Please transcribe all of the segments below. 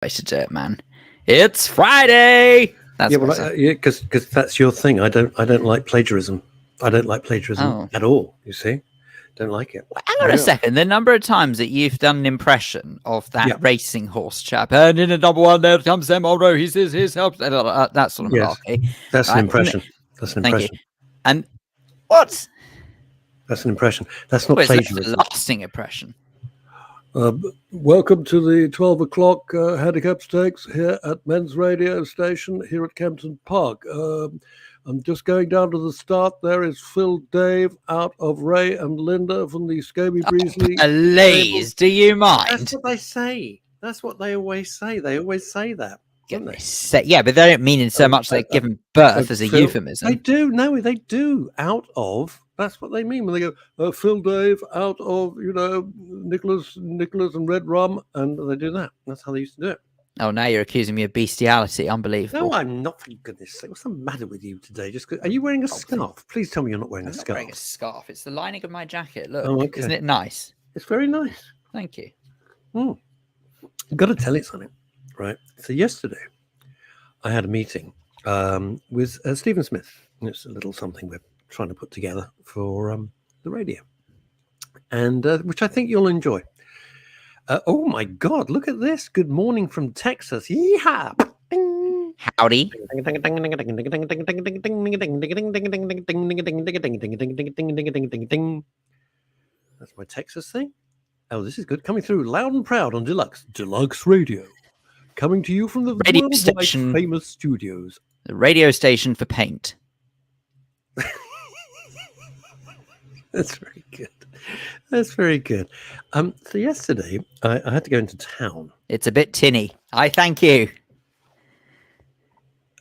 way to do it, man. It's Friday. That's because that's your thing. I don't like plagiarism. I don't like plagiarism at all. You see, don't like it. Hang on a second. The number of times that you've done an impression of that racing horse chap, and in a double one, there comes Sam Aldo. He says his help. That sort of malarkey. That's an impression. That's an impression. Thank you. And what? That's an impression. That's not plagiarism. A lasting impression. Welcome to the 12 o'clock handicap stakes here at Men's Radio Station here at Kempton Park. I'm just going down to the start. There is Phil Dave out of Ray and Linda from the Scobie Breesley. Please, do you mind? That's what they say. That's what they always say. They always say that. Yeah, but they don't mean in so much they're given birth as a euphemism. They do. No, they do. Out of. That's what they mean when they go, Phil Dave out of, Nicholas and Red Rum, and they do that. That's how they used to do it. Oh, now you're accusing me of bestiality. Unbelievable. No, I'm not, for goodness sake. What's the matter with you today? Are you wearing a scarf? Please tell me you're not wearing a scarf. I'm not wearing a scarf. It's the lining of my jacket. Look, Isn't it nice? It's very nice. Thank you. I've got to tell you something, right? So yesterday, I had a meeting with Stephen Smith. It's a little something we're trying to put together for the radio, and which I think you'll enjoy. Oh my God, look at this. Good morning from Texas. Yeehaw. Howdy. That's my Texas thing. Oh, this is good. Coming through loud and proud on Deluxe Radio. Coming to you from the radio worldwide station, famous studios. The radio station for paint. That's very good. That's very good. So yesterday, I had to go into town. It's a bit tinny. I thank you.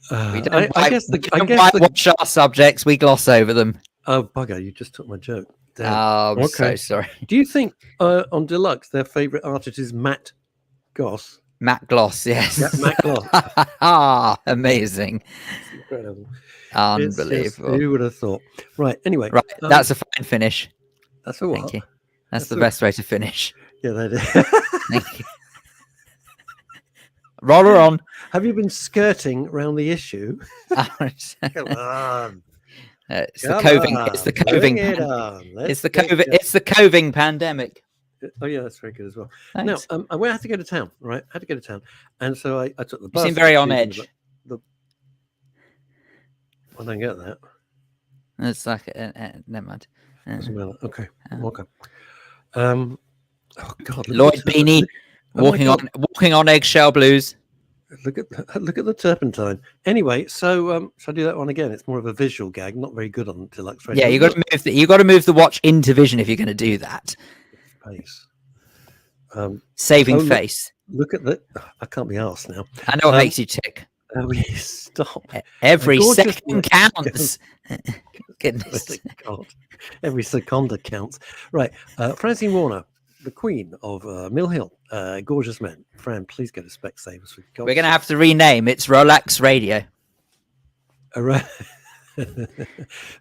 We don't whitewash our subjects. We gloss over them. Oh, bugger. You just took my joke. Damn. Oh, I'm so sorry. Do you think on Deluxe, their favourite artist is Matt Goss? Matt Gloss, yes. Yeah, Matt Gloss. Amazing. It's incredible. Unbelievable. Who would have thought? Right, anyway. Right, that's a fine finish. That's a what? Thank you. That's the best way to finish. Yeah, that is. Thank you. Roller on. Have you been skirting around the issue? Come on. It's the coving pandemic. Oh yeah, that's very good as well. Thanks. Now, I had to go to town, right? I had to go to town, and so I took the bus. You seem very on edge. I don't get that. It's like never mind. Okay. Oh God, Lloyd Beanie walking on eggshell blues. Look at the turpentine. Anyway, so shall I do that one again? It's more of a visual gag, not very good on Deluxe Radio. Yeah, you got to move the watch into vision if you're going to do that. Face. Saving face. Look at the. I can't be arsed now. I know what makes you tick. Stop. Every second counts. Goodness. God. Every second counts. Right. Francine Warner, the queen of Mill Hill. Gorgeous men. Fran, please go to Specsavers. We're going to have to rename. It's Rolex Radio.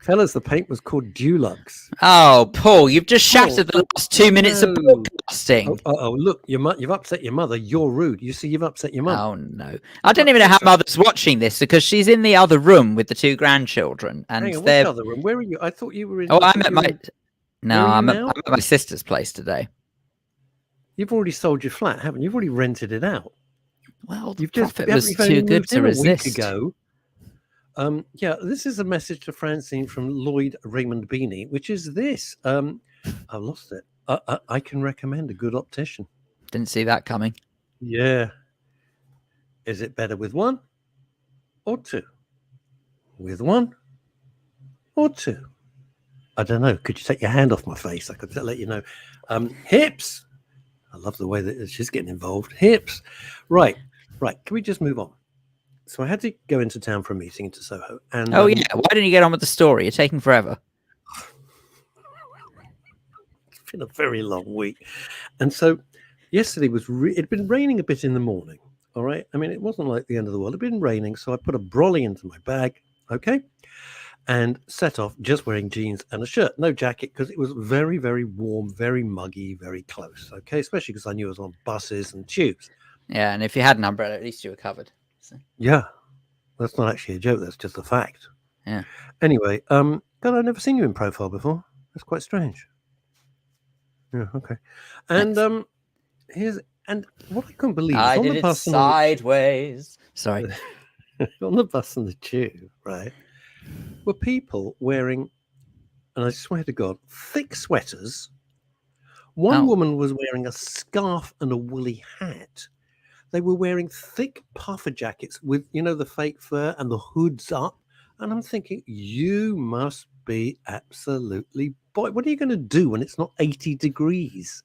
Fellas, the paint was called Dulux. Oh, Paul, you've just shattered the last 2 minutes of broadcasting. Oh, look, you've upset your mother. You're rude. You see, you've upset your mother. Oh, no. I don't even know how Mother's watching this because she's in the other room with the two grandchildren. And hang on, which other room? Where are you? I thought you were in... Oh, I'm at my sister's place today. You've already sold your flat, haven't you? You've already rented it out. Well, the profit was too good to resist. A week ago. Yeah, this is a message to Francine from Lloyd Raymond Beanie, which is this. I lost it. I can recommend a good optician. Didn't see that coming. Yeah. Is it better with one or two? With one or two? I don't know. Could you take your hand off my face? I could let you know. Hips. I love the way that she's getting involved. Hips. Right. Can we just move on? So I had to go into town for a meeting into Soho. And why didn't you get on with the story? You're taking forever. It's been a very long week. And so yesterday it'd been raining a bit in the morning. All right. I mean, it wasn't like the end of the world. It'd been raining. So I put a brolly into my bag. Okay. And set off just wearing jeans and a shirt, no jacket, because it was very, very warm, very muggy, very close. Okay. Especially because I knew I was on buses and tubes. Yeah, and if you had an umbrella, at least you were covered. So. Yeah, that's not actually a joke. That's just a fact. Yeah. Anyway, God, I've never seen you in profile before. That's quite strange. Yeah, okay. And Thanks. and what I couldn't believe is I on did the it bus sideways. Sorry. on the bus and the tube, right, were people wearing, and I swear to God, thick sweaters. One woman was wearing a scarf and a woolly hat. They were wearing thick puffer jackets with, the fake fur and the hoods up. And I'm thinking, you must be absolutely boy. What are you going to do when it's not 80 degrees?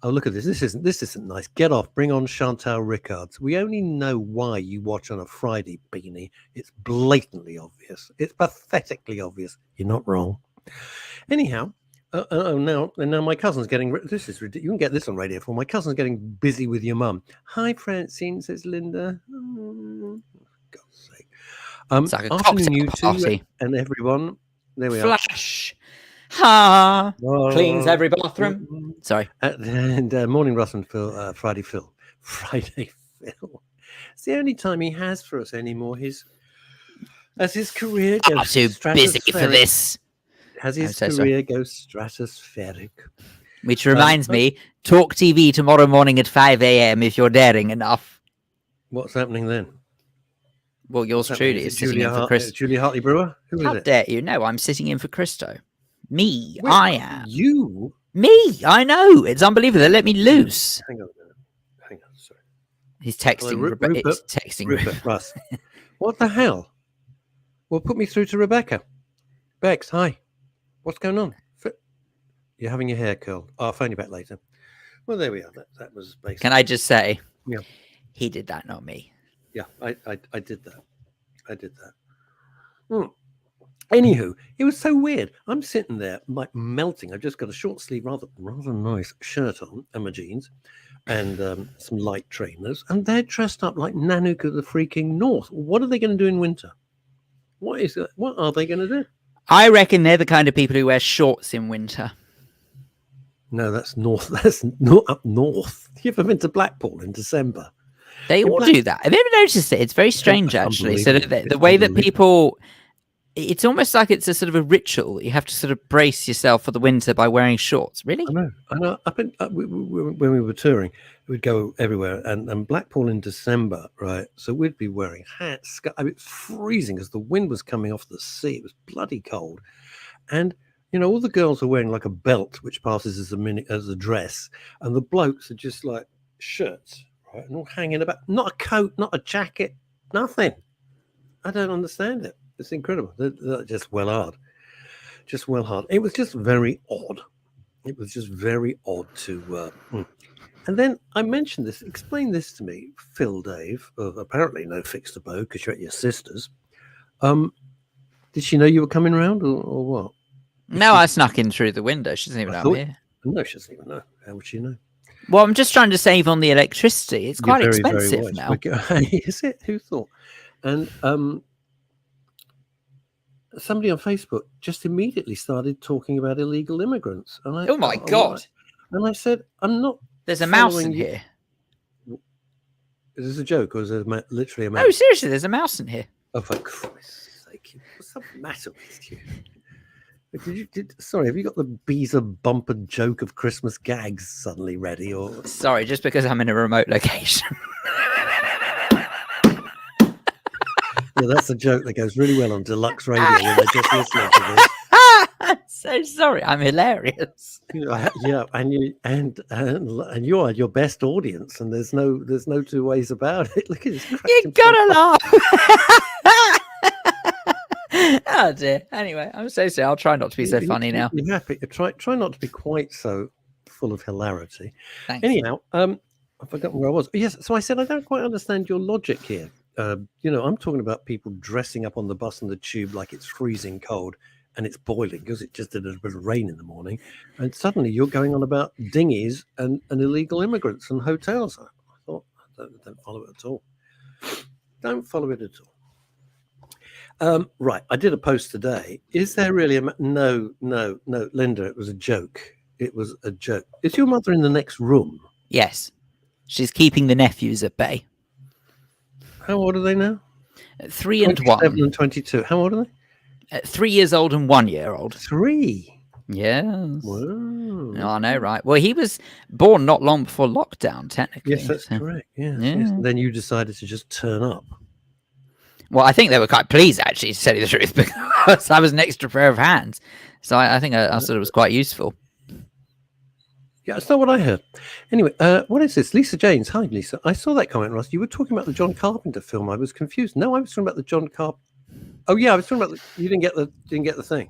Oh, look at this. This isn't nice. Get off. Bring on Chantal Rickards. We only know why you watch on a Friday, Beanie. It's blatantly obvious. It's pathetically obvious. You're not wrong. Anyhow, now my cousin's getting. This is ridiculous. You can get this on Radio 4. My cousin's getting busy with your mum. Hi, Francine, says Linda. Oh, God's sake. It's like a Afternoon, you two party. and everyone. There we Flash. Ha! Cleans every bathroom. Sorry. And morning, Russ and Phil. Friday Phil. Friday Phil. It's the only time he has for us anymore. As his career goes too busy for this. As his career goes stratospheric. Which reminds me, Talk TV tomorrow morning at 5 a.m. if you're daring enough. What's happening then? Well, yours truly is sitting in for Chris. Julia Hartley Brewer? Who is it? How dare you? No, I'm sitting in for Christo. Me, I am. You? Me, I know. It's unbelievable. They let me loose. Hang on, sorry. He's texting. Rupert. It's texting Rupert. Russ. What the hell? Well, put me through to Rebecca. Bex, hi. What's going on? You're having your hair curled. I'll phone you back later. Well, there we are. That was basically. Can I just say? Yeah. He did that, not me. Yeah, I did that. I did that. Anywho, it was so weird. I'm sitting there like melting. I've just got a short sleeve, rather nice shirt on and my jeans and some light trainers. And they're dressed up like Nanook of the freaking North. What are they going to do in winter? What are they going to do? I reckon they're the kind of people who wear shorts in winter. No, that's north. That's not up north. You ever been to Blackpool in December? They all do that. Have you ever noticed it? It's very strange, actually. So the way that people, it's almost like it's a sort of a ritual. You have to sort of brace yourself for the winter by wearing shorts. Really? I know. When we were touring, we'd go everywhere, and Blackpool in December, right? So we'd be wearing hats. I mean, it's freezing because the wind was coming off the sea. It was bloody cold, and all the girls are wearing like a belt, which passes as a dress, and the blokes are just like shirts. Right, and all hanging about, not a coat, not a jacket, nothing. I don't understand it. It's incredible. They're just well hard. It was just very odd. It was just very odd to. And then I mentioned this. Explain this to me, Phil, Dave. Of apparently no fixed abode because you're at your sister's. Did she know you were coming round or what? I snuck in through the window. She doesn't even know I'm here. No, she doesn't even know. How would she know? Well, I'm just trying to save on the electricity. It's quite expensive now. Is it? Who thought? And somebody on Facebook just immediately started talking about illegal immigrants. And oh my God. And I said, I'm not. There's a mouse in here. Is this a joke or is there literally a mouse? No, seriously, there's a mouse in here. Oh, for Christ's sake. What's the matter with you? Sorry, have you got the Beezer bumper joke of Christmas gags suddenly ready? Or sorry, just because I'm in a remote location. Yeah, that's a joke that goes really well on deluxe radio when they're just listening to this. I'm so sorry, I'm hilarious. Yeah, and you are your best audience, and there's no two ways about it. Look at this. You gotta laugh. Oh dear. Anyway, I'm so sorry. I'll try not to be so funny now. You're happy. Try not to be quite so full of hilarity. Thanks. Anyhow, I've forgotten where I was. Yes, so I said I don't quite understand your logic here. I'm talking about people dressing up on the bus and the tube like it's freezing cold and it's boiling because it just did a bit of rain in the morning, and suddenly you're going on about dinghies and illegal immigrants and hotels. I thought I don't follow it at all. Don't follow it at all. Right, I did a post today. Is there really no, Linda? It was a joke. Is your mother in the next room? Yes. She's keeping the nephews at bay. How old are they now? 3 and 27 1. and 22. How old are they? 3 years old and 1 year old. 3. Yes. Wow. Oh, I know, right? Well, he was born not long before lockdown, technically. Yes, that's correct. Yes, Yeah. yes. And then you decided to just turn up. Well, I think they were quite pleased, actually, to tell you the truth, because I was an extra pair of hands. So I think I thought it was quite useful. Yeah, that's not what I heard. Anyway, what is this? Lisa James. Hi, Lisa. I saw that comment, Ross. You were talking about the John Carpenter film. I was confused. No, I was talking about the John Carpenter. Oh yeah, I was talking about you didn't get the thing.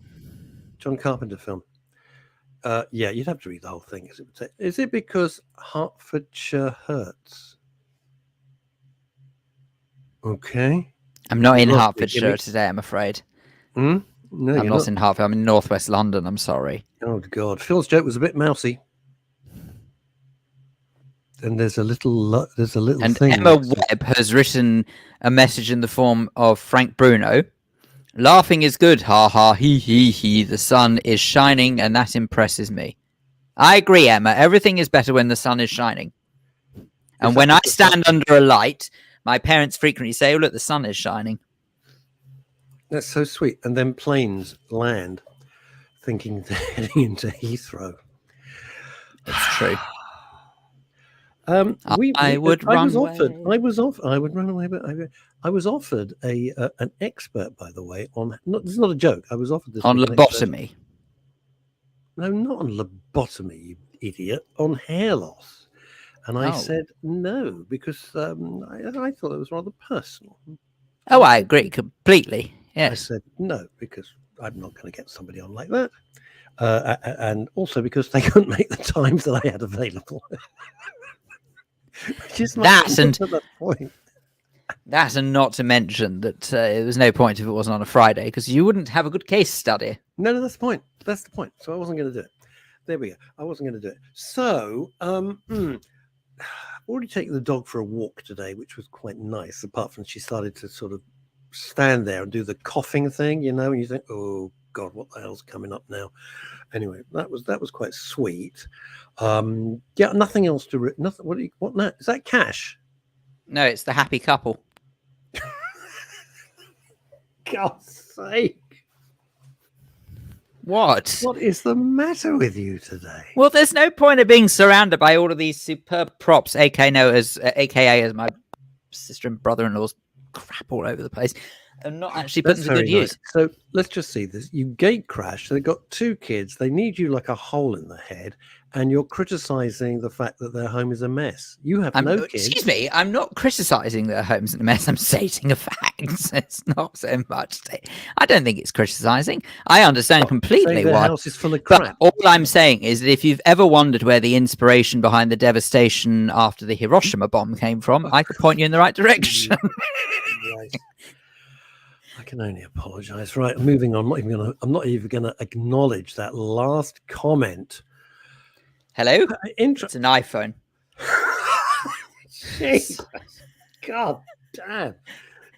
John Carpenter film. Yeah, you'd have to read the whole thing. Is it because Hertfordshire hurts? Okay. I'm not in Hertfordshire today, I'm afraid. No, I'm not in Hertford. I'm in northwest London. I'm sorry. Oh God, Phil's joke was a bit mousy. And there's a little and thing. Emma Webb has written a message in the form of Frank Bruno. Laughing is good, ha ha, he he. The sun is shining, and that impresses me. I agree, Emma. Everything is better when the sun is shining. And when I stand under a light, my parents frequently say, "Oh, look, the sun is shining." That's so sweet. And then planes land, thinking they're heading into Heathrow. It's true. I would run away, but I was offered an expert, by the way, on. This is not a joke. I was offered this on lobotomy. No, not on lobotomy, you idiot. On hair loss, and I said no because I thought it was rather personal. Oh, I agree completely. Yes. I said no because I'm not going to get somebody on like that, and also because they couldn't make the times that I had available. Which is that point. That and not to mention that there was no point if it wasn't on a Friday because you wouldn't have a good case study. No, that's the point. That's the point. So I wasn't going to do it. There we go. I wasn't going to do it. So, already taken the dog for a walk today, which was quite nice. Apart from she started to sort of stand there and do the coughing thing, and you think, oh God, what the hell's coming up now? Anyway, that was quite sweet. Yeah, nothing else to nothing. What now? Is that cash? No, it's the happy couple. God's sake. What? What is the matter with you today? Well, there's no point of being surrounded by all of these superb props, aka as my sister and brother-in-law's crap all over the place, and not actually put them to good use. So let's just see this. You gate crash. They've got 2 kids. They need you like a hole in the head, and you're criticizing the fact that their home is a mess. You have no kids. Excuse me, I'm not criticizing their home's a mess. I'm stating a fact. It's not so much. I don't think it's criticizing. I understand completely why. House is full of crap. But all I'm saying is that if you've ever wondered where the inspiration behind the devastation after the Hiroshima bomb came from, I could point you in the right direction. Right. I can only apologize. Right, moving on. I'm not even gonna acknowledge that last comment. Hello? It's an iPhone. Jesus. God damn.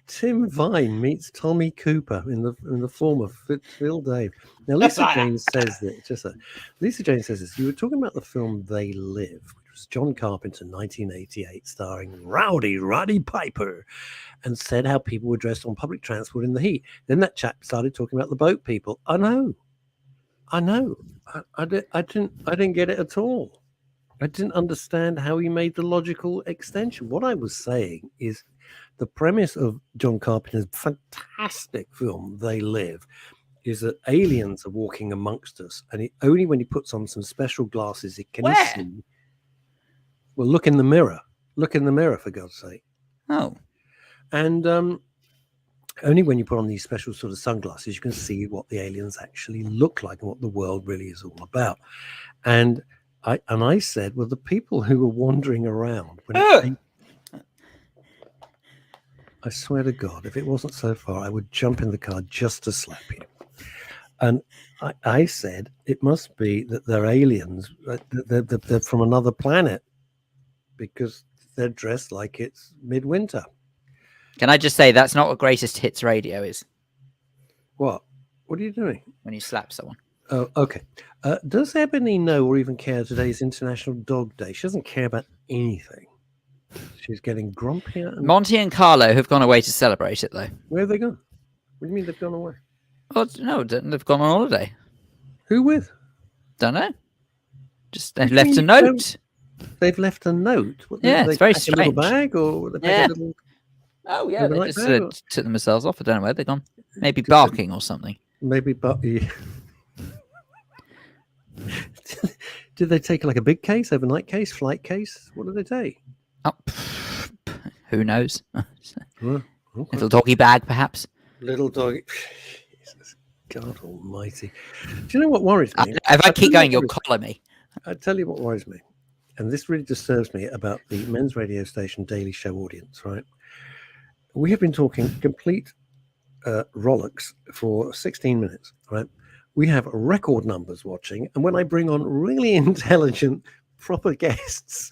Tim Vine meets Tommy Cooper in the form of Phil Dave. Now Lisa James says that Lisa James says this. You were talking about the film They Live, which was John Carpenter 1988, starring Rowdy Roddy Piper, and said how people were dressed on public transport in the heat. Then that chap started talking about the boat people. I know. I didn't get it at all. I didn't understand how he made the logical extension. What I was saying is the premise of John Carpenter's fantastic film, They Live, is that aliens are walking amongst us, and only when he puts on some special glasses, it can see. Well, look in the mirror. Look in the mirror, for God's sake. Oh. And only when you put on these special sort of sunglasses, you can see what the aliens actually look like and what the world really is all about. And I said, well, the people who were wandering around when I swear to God, if it wasn't so far, I would jump in the car just to slap you. And I said, it must be that they're aliens, they're from another planet, because they're dressed like it's midwinter. Can I just say that's not what greatest hits radio is? What? What are you doing? When you slap someone. Oh, okay. Does Ebony know or even care today's International Dog Day? She doesn't care about anything. She's getting grumpier. And Monty and Carlo have gone away to celebrate it, though. where have they gone? What do you mean they've gone away? Oh, no, they've gone on holiday. Who with? Don't know. Just What they've do you left a mean note. They've left a note. What, Yeah, they it's very pack a little strange. bag, or they pack Yeah. a little? Oh, yeah, they overnight just bag, or- took themselves off. I don't know where they've gone. Maybe Did they- barking or something. Maybe, but did they take like a big case, overnight case, flight case? What did they take? Oh, who knows? Well, okay. Little doggy bag, perhaps. Little dog. Jesus, God Almighty! Do you know what worries me? If I keep going, you'll you'll collar me. I tell you what worries me, and this really disturbs me about the men's radio station Daily Show audience. Right, we have been talking complete rollicks for 16 minutes. Right, we have record numbers watching, and when I bring on really intelligent, proper guests,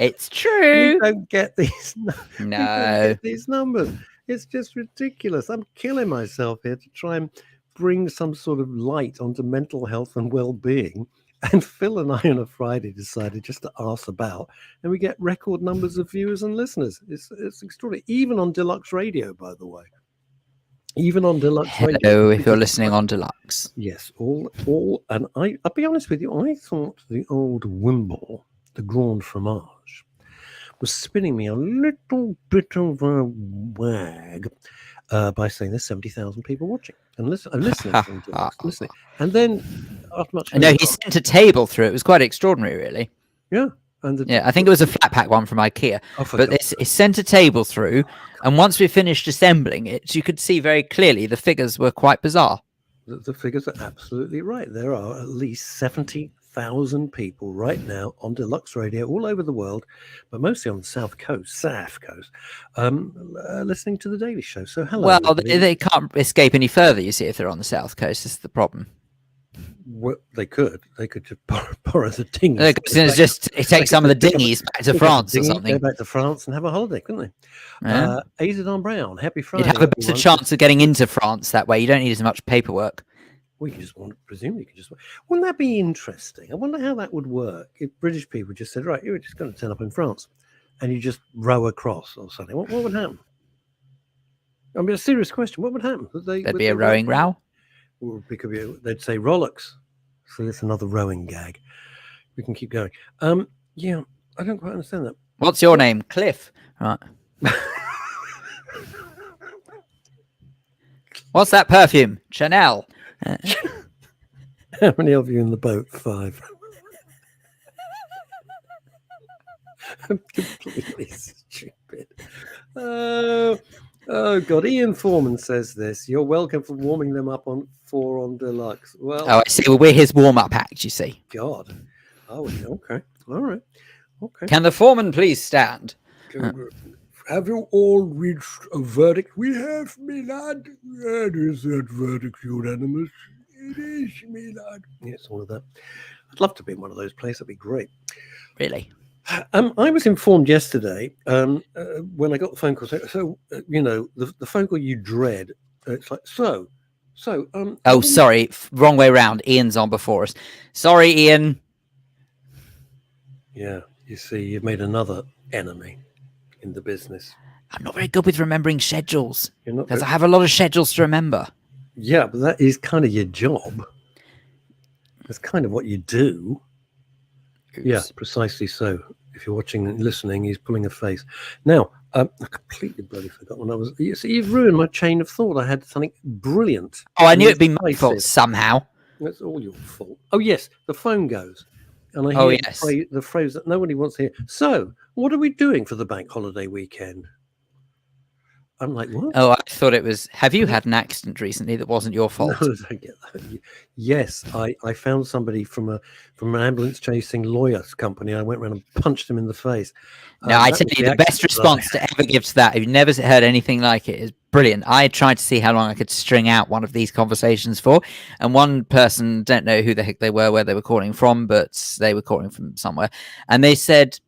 It's we true. don't get these. We don't No. get these numbers. It's just ridiculous. I'm killing myself here to try and bring some sort of light onto mental health and well-being. And Phil and I on a Friday decided just to arse about, and we get record numbers of viewers and listeners. It's extraordinary. Even on Deluxe Radio, by the way. Even on Deluxe Radio. Hello, if you're listening on Deluxe. Yes, all, and I'll be honest with you, I thought the old Wimble, the Grand Fromage, was spinning me a little bit of a wag by saying there's 70,000 people watching and listening, listening. And then, after much No, he sent a table through. It was quite extraordinary, really. yeah, and Yeah, I think it was a flat pack one from IKEA. oh, for But God's it sent a table through, and once we finished assembling it, you could see very clearly the figures were quite bizarre. the figures are absolutely right. There are at least 70,000 people right now on Deluxe Radio all over the world, but mostly on the South Coast, listening to the Daily Show. So hello. Well, everybody. they can't escape any further, you see, if they're on the south coast. That's the problem. Well, they could just borrow the dinghy. It takes some of the dinghies back to France or Go something. back to France and have a holiday, couldn't they? Yeah. Azadon Brown, happy Friday. You'd have a better everyone. chance of getting into France that way. You don't need as much paperwork. Well, you just want, presumably, you could just. Wouldn't that be interesting? I wonder how that would work if British people just said, right, you're just going to turn up in France, and you just row across or something. What would happen? I mean, a serious question. What would happen? There'd be a rowing row. Or they'd say Rolex. So that's another rowing gag. We can keep going. Yeah, I don't quite understand that. What's your name? Cliff. Right. What's that perfume? Chanel. How many of you in the boat? 5. I'm completely stupid. Oh God! Ian Foreman says this. You're welcome for warming them up on 4 on Deluxe. Well, Oh, I see. Well, we're his warm-up act, you see. God. Oh, okay. All right. Okay. Can the foreman please stand? Have you all reached a verdict? We have, me lad. And is that verdict unanimous? It is, me lad. Yes, all of that. I'd love to be in one of those places. That'd be great. Really? I was informed yesterday when I got the phone call. So you know, the phone call you dread. It's like, so. Oh, sorry. Wrong way round. Ian's on before us. Sorry, Ian. Yeah, you see, you've made another enemy in the business. I'm not very good with remembering schedules You're not. because I have a lot of schedules to remember. Yeah, but that is kind of your job. That's kind of what you do. Oops. Yeah, precisely so. If you're watching and listening, he's pulling a face. Now, I completely bloody forgot when I was. You see, you've ruined my chain of thought. I had something brilliant. Oh, I knew it'd be my Decisive. fault somehow. That's all your fault. Oh yes, the phone goes, and I hear Oh, yes. the phrase that nobody wants to hear. So, what are we doing for the bank holiday weekend? I'm like, what? Oh, I thought it was. Have you had an accident recently that wasn't your fault? No, I get that. Yes, I found somebody from an ambulance chasing lawyers company. I went around and punched him in the face. No, I That tell was you, the the best accident that I response to ever give to that, if you've never heard anything like it, is brilliant. I tried to see how long I could string out one of these conversations for, and one person, don't know who the heck they were, where they were calling from, but they were calling from somewhere, and they said,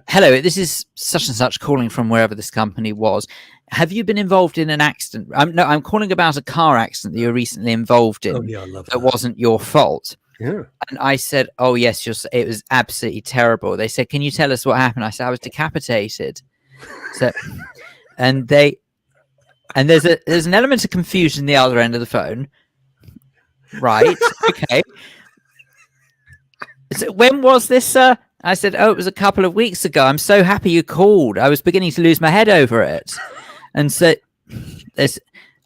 hello, this is such and such calling from wherever this company was. Have you been involved in an accident? No, I'm calling about a car accident that you were recently involved in Oh, yeah, I love that that. wasn't your fault. Yeah. And I said, "Oh yes, it was absolutely terrible." They said, "Can you tell us what happened?" I said, "I was decapitated." So, and there's an element of confusion the other end of the phone, right? Okay. So when was this, sir? I said, "Oh, it was a couple of weeks ago. I'm so happy you called. I was beginning to lose my head over it." And so this,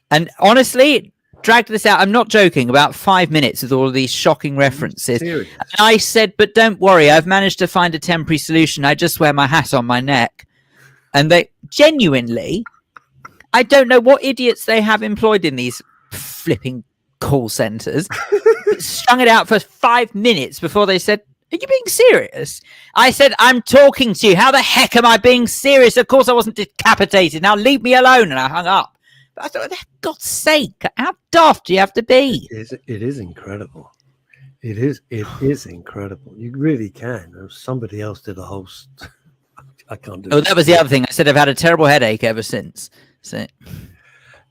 and honestly, dragged this out. I'm not joking. About 5 minutes with all of these shocking references. Serious? And I said, "But don't worry, I've managed to find a temporary solution. I just wear my hat on my neck." And they genuinely, I don't know what idiots they have employed in these flipping call centers, strung it out for 5 minutes before they said, "Are you being serious?" I said, "I'm talking to you. How the heck am I being serious? Of course I wasn't decapitated. Now leave me alone." And I hung up. But I thought, for God's sake, how daft do you have to be? It is incredible. It is incredible. You really can. Somebody else did a whole. I can't do it. Oh, that was the other thing. I said I've had a terrible headache ever since. So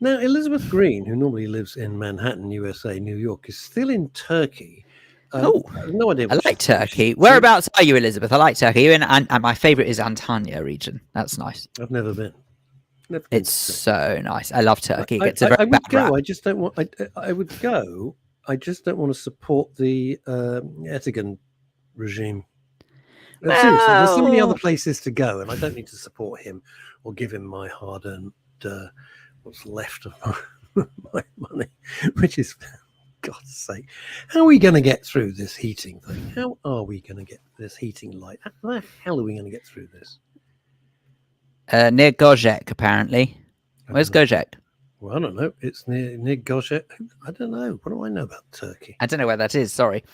now, Elizabeth Green, who normally lives in Manhattan, USA, New York, is still in Turkey. Oh, I have no idea. I like Turkey. Whereabouts are you, Elizabeth? I like Turkey. You're in, and my favourite is Antalya region. That's nice. I've never been. It's so nice. I love Turkey. It gets a I very would bad go. rap. I just don't want. I would go. I just don't want to support the Erdogan regime. Seriously, there's so many other places to go, and I don't need to support him or give him my hard-earned what's left of my money, which is, for God's sake, how are we going to get through this heating thing? How are we going to get this heating light? How the hell are we going to get through this? Near Gojek, apparently. Where's Gojek? Well, I don't know. It's near Gojek. I don't know. What do I know about Turkey? I don't know where that is. Sorry.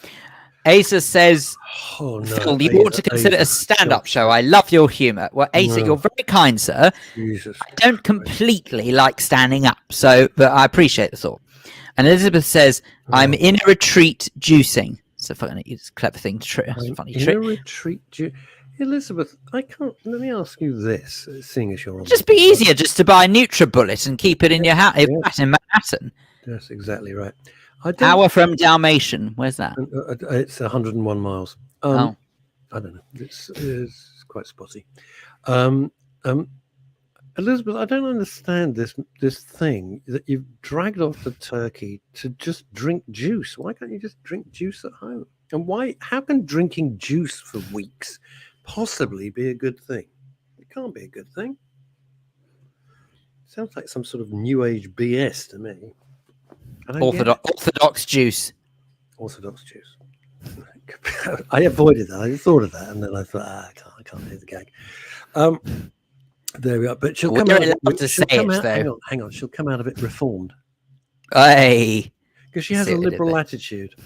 Asa says, "Oh no, Phil, you ought to consider a stand-up show. I love your humour." Well, Asa, you're very kind, sir. Jesus. I don't completely like standing up, but I appreciate the thought. And Elizabeth says, "I'm in a retreat juicing." It's a clever thing to trick. It's a funny trick. In a retreat, Elizabeth, I can't. Let me ask you this: seeing as you're on, Just be easier just to buy a NutriBullet and keep it in your hat in Manhattan. That's exactly right. Hour from Dalmatian. Where's that? It's 101 miles. Oh. I don't know. It's quite spotty. Elizabeth, I don't understand this thing that you've dragged off to Turkey to just drink juice. Why can't you just drink juice at home? And how can drinking juice for weeks possibly be a good thing? It can't be a good thing. Sounds like some sort of new age BS to me. Orthodox juice. Orthodox juice. I avoided that. I thought of that, and then I thought, I can't do the gag. There we are. But she'll come out. Hang on. She'll come out of it reformed. Hey, because she has a liberal attitude.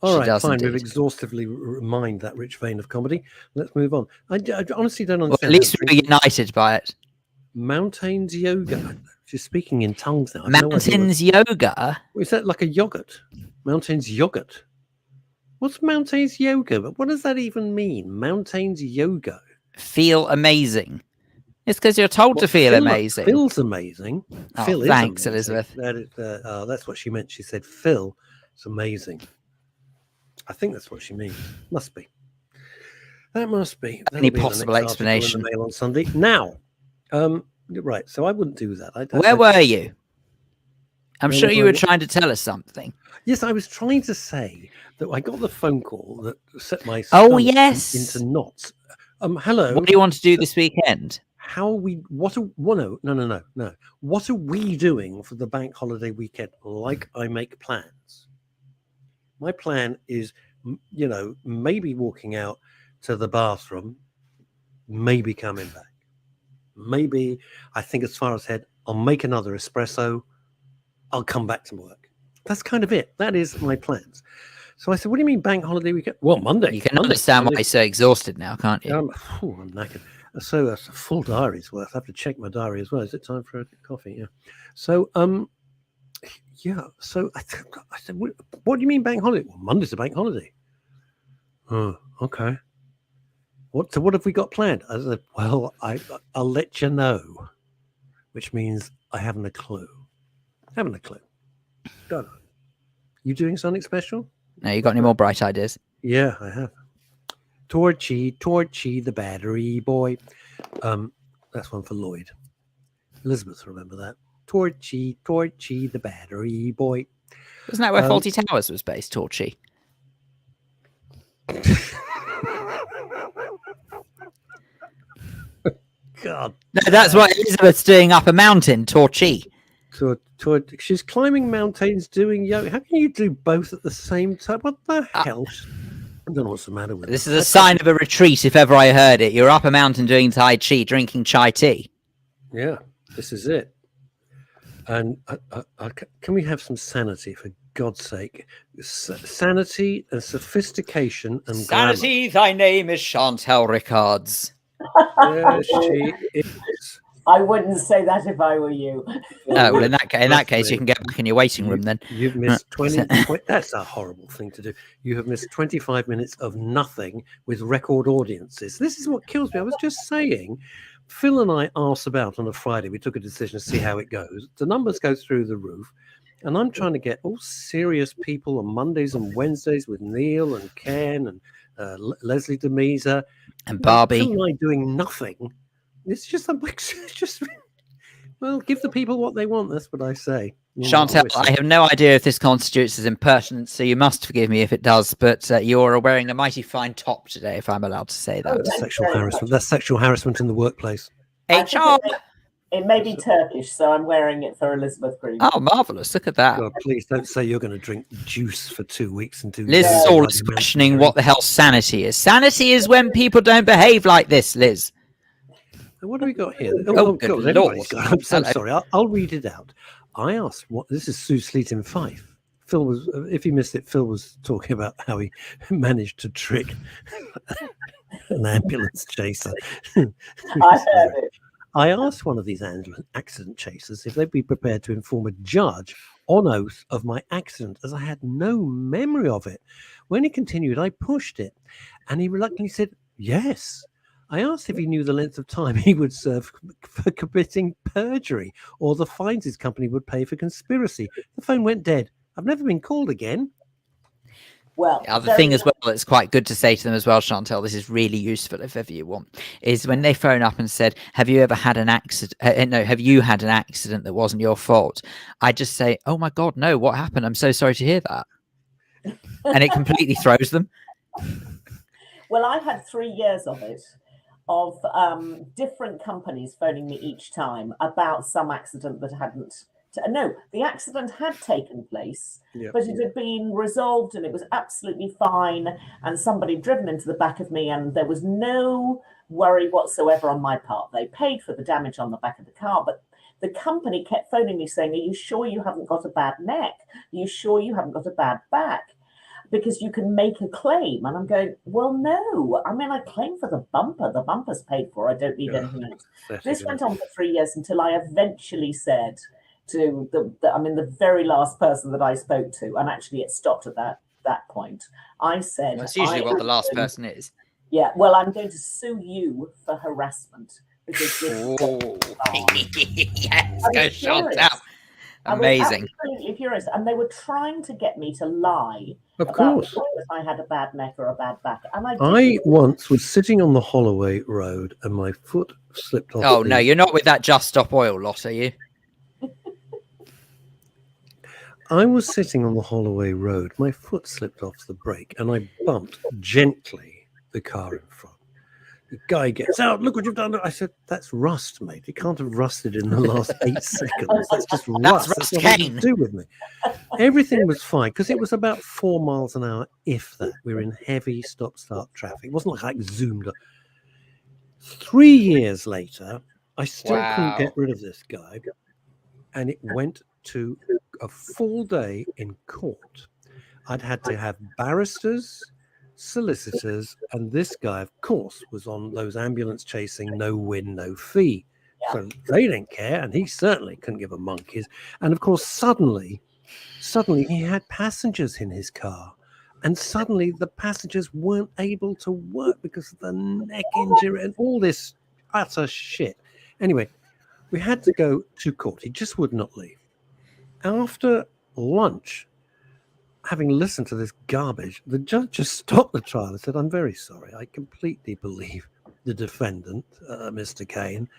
All right, fine. We've exhaustively mined that rich vein of comedy. Let's move on. I honestly don't understand. Well, at least we're united by it. Mountains yoga. She's speaking in tongues now. Mountains yoga? Is that like a yogurt? Mountains yogurt. What's mountains yoga? But what does that even mean? Mountains yoga. Feel amazing. It's because you're told to feel amazing. Feels amazing. Oh, Phil thanks, is amazing. Elizabeth. That's what she meant. She said, "Phil, it's amazing." I think that's what she means. Must be. That must be. Any possible explanation? In the Mail on Sunday. Now, right. So I wouldn't do that. Where were you? I'm sure you were trying to tell us something. Yes, I was trying to say that I got the phone call that set my into knots. Hello. What do you want to do this weekend? No. What are we doing for the bank holiday weekend? Like I make plans. My plan is, maybe walking out to the bathroom, maybe coming back. Maybe, I think as far as head, I'll make another espresso. I'll come back to work. That's kind of it. That is my plans. So I said, "What do you mean bank holiday weekend?" Well, Monday. You can understand why you're so exhausted now, can't you? I'm knackered. So that's a full diary's worth. I have to check my diary as well. Is it time for a coffee? Yeah. So, yeah. So I said, "What do you mean bank holiday?" Well, Monday's a bank holiday. Oh, okay. What have we got planned? I said, "Well, I'll let you know," which means I haven't a clue. Don't know. You doing something special? Now, you got any more bright ideas? Yeah, I have. Torchy, the battery boy. That's one for Lloyd. Elizabeth, remember that? Torchy, the battery boy. Wasn't that where Faulty Towers was based, Torchy? God. No, that's what Elizabeth's doing up a mountain, Torchy. She's climbing mountains doing yoga. How can you do both at the same time? What the hell? I don't know what's the matter with this. Is a sign of a retreat, if ever I heard it. You're up a mountain doing Tai Chi, drinking chai tea. Yeah, this is it. And can we have some sanity, for God's sake? Sanity and sophistication and sanity, thy name is Chantal Rickards. Yes, she is. I wouldn't say that if I were you. Well, in that case, you can get back in your waiting room then. You've missed 20. That's a horrible thing to do. You have missed 25 minutes of nothing with record audiences. This is what kills me. I was just saying, Phil and I asked about on a Friday. We took a decision to see how it goes. The numbers go through the roof. And I'm trying to get all serious people on Mondays and Wednesdays with Neil and Ken and Leslie Demeser. And Barbie. Phil and I doing nothing. It's just well, give the people what they want. That's what I say. Chantal, I have no idea if this constitutes as impertinence, so you must forgive me if it does. But you're wearing a mighty fine top today, if I'm allowed to say that. That's sexual harassment. That's sexual harassment in the workplace. HR. It may be Turkish, so I'm wearing it for Elizabeth Green. Oh, marvellous. Look at that. God, please don't say you're going to drink juice for 2 weeks and do... Liz is always questioning what the hell sanity is. Sanity is when people don't behave like this, Liz. What do we got here? Oh, good Lord. I'm so sorry. I'll read it out. I asked what... This is Sue Sleet in Fife. Phil was... If you missed it, Phil was talking about how he managed to trick an ambulance chaser. I heard it. I asked one of these accident chasers if they'd be prepared to inform a judge on oath of my accident, as I had no memory of it. When he continued, I pushed it, and he reluctantly said, yes. I asked if he knew the length of time he would serve for committing perjury, or the fines his company would pay for conspiracy. The phone went dead. I've never been called again. Well, the other thing as well that's quite good to say to them as well, Chantal, this is really useful if ever you want, is when they phone up and said, have you ever had an accident? Have you had an accident that wasn't your fault? I just say, oh my God, no, what happened? I'm so sorry to hear that. And it completely throws them. Well, I had 3 years of it, of different companies phoning me each time about some accident that hadn't... No, the accident had taken place, but it had been resolved and it was absolutely fine. And somebody had driven into the back of me and there was no worry whatsoever on my part. They paid for the damage on the back of the car, but the company kept phoning me saying, are you sure you haven't got a bad neck? Are you sure you haven't got a bad back? Because you can make a claim. And I'm going, well, no. I mean, I claim for the bumper. The bumper's paid for. I don't need anything else. This went on for 3 years until I eventually said... to the very last person that I spoke to, and actually it stopped at that point. I said, that's usually what the last person is. Yeah, well, I'm going to sue you for harassment because yes, go Chantal. Amazing. I was absolutely furious, and they were trying to get me to lie. Of course, if I had a bad neck or a bad back, and I once was sitting on the Holloway Road, and my foot slipped off. Oh no, you're not with that Just Stop Oil lot, are you? I was sitting on the Holloway Road. My foot slipped off the brake and I bumped gently the car in front. The guy gets out. Look what you've done. I said, that's rust, mate. It can't have rusted in the last 8 seconds. That's just rust. That's Russ Kane. Nothing to do with me. Everything was fine because it was about 4 miles an hour, if that. We were in heavy stop-start traffic. It wasn't like I zoomed up. 3 years later, I still couldn't get rid of this guy. And it went to a full day in court. I'd had to have barristers, solicitors, and this guy, of course, was on those ambulance chasing, no win, no fee. So they didn't care, and he certainly couldn't give a monkey's. And of course, suddenly he had passengers in his car, and suddenly the passengers weren't able to work because of the neck injury and all this utter shit. Anyway, we had to go to court. He just would not leave. After lunch, having listened to this garbage, the judge just stopped the trial and said, "I'm very sorry. I completely believe the defendant, Mr. Kane,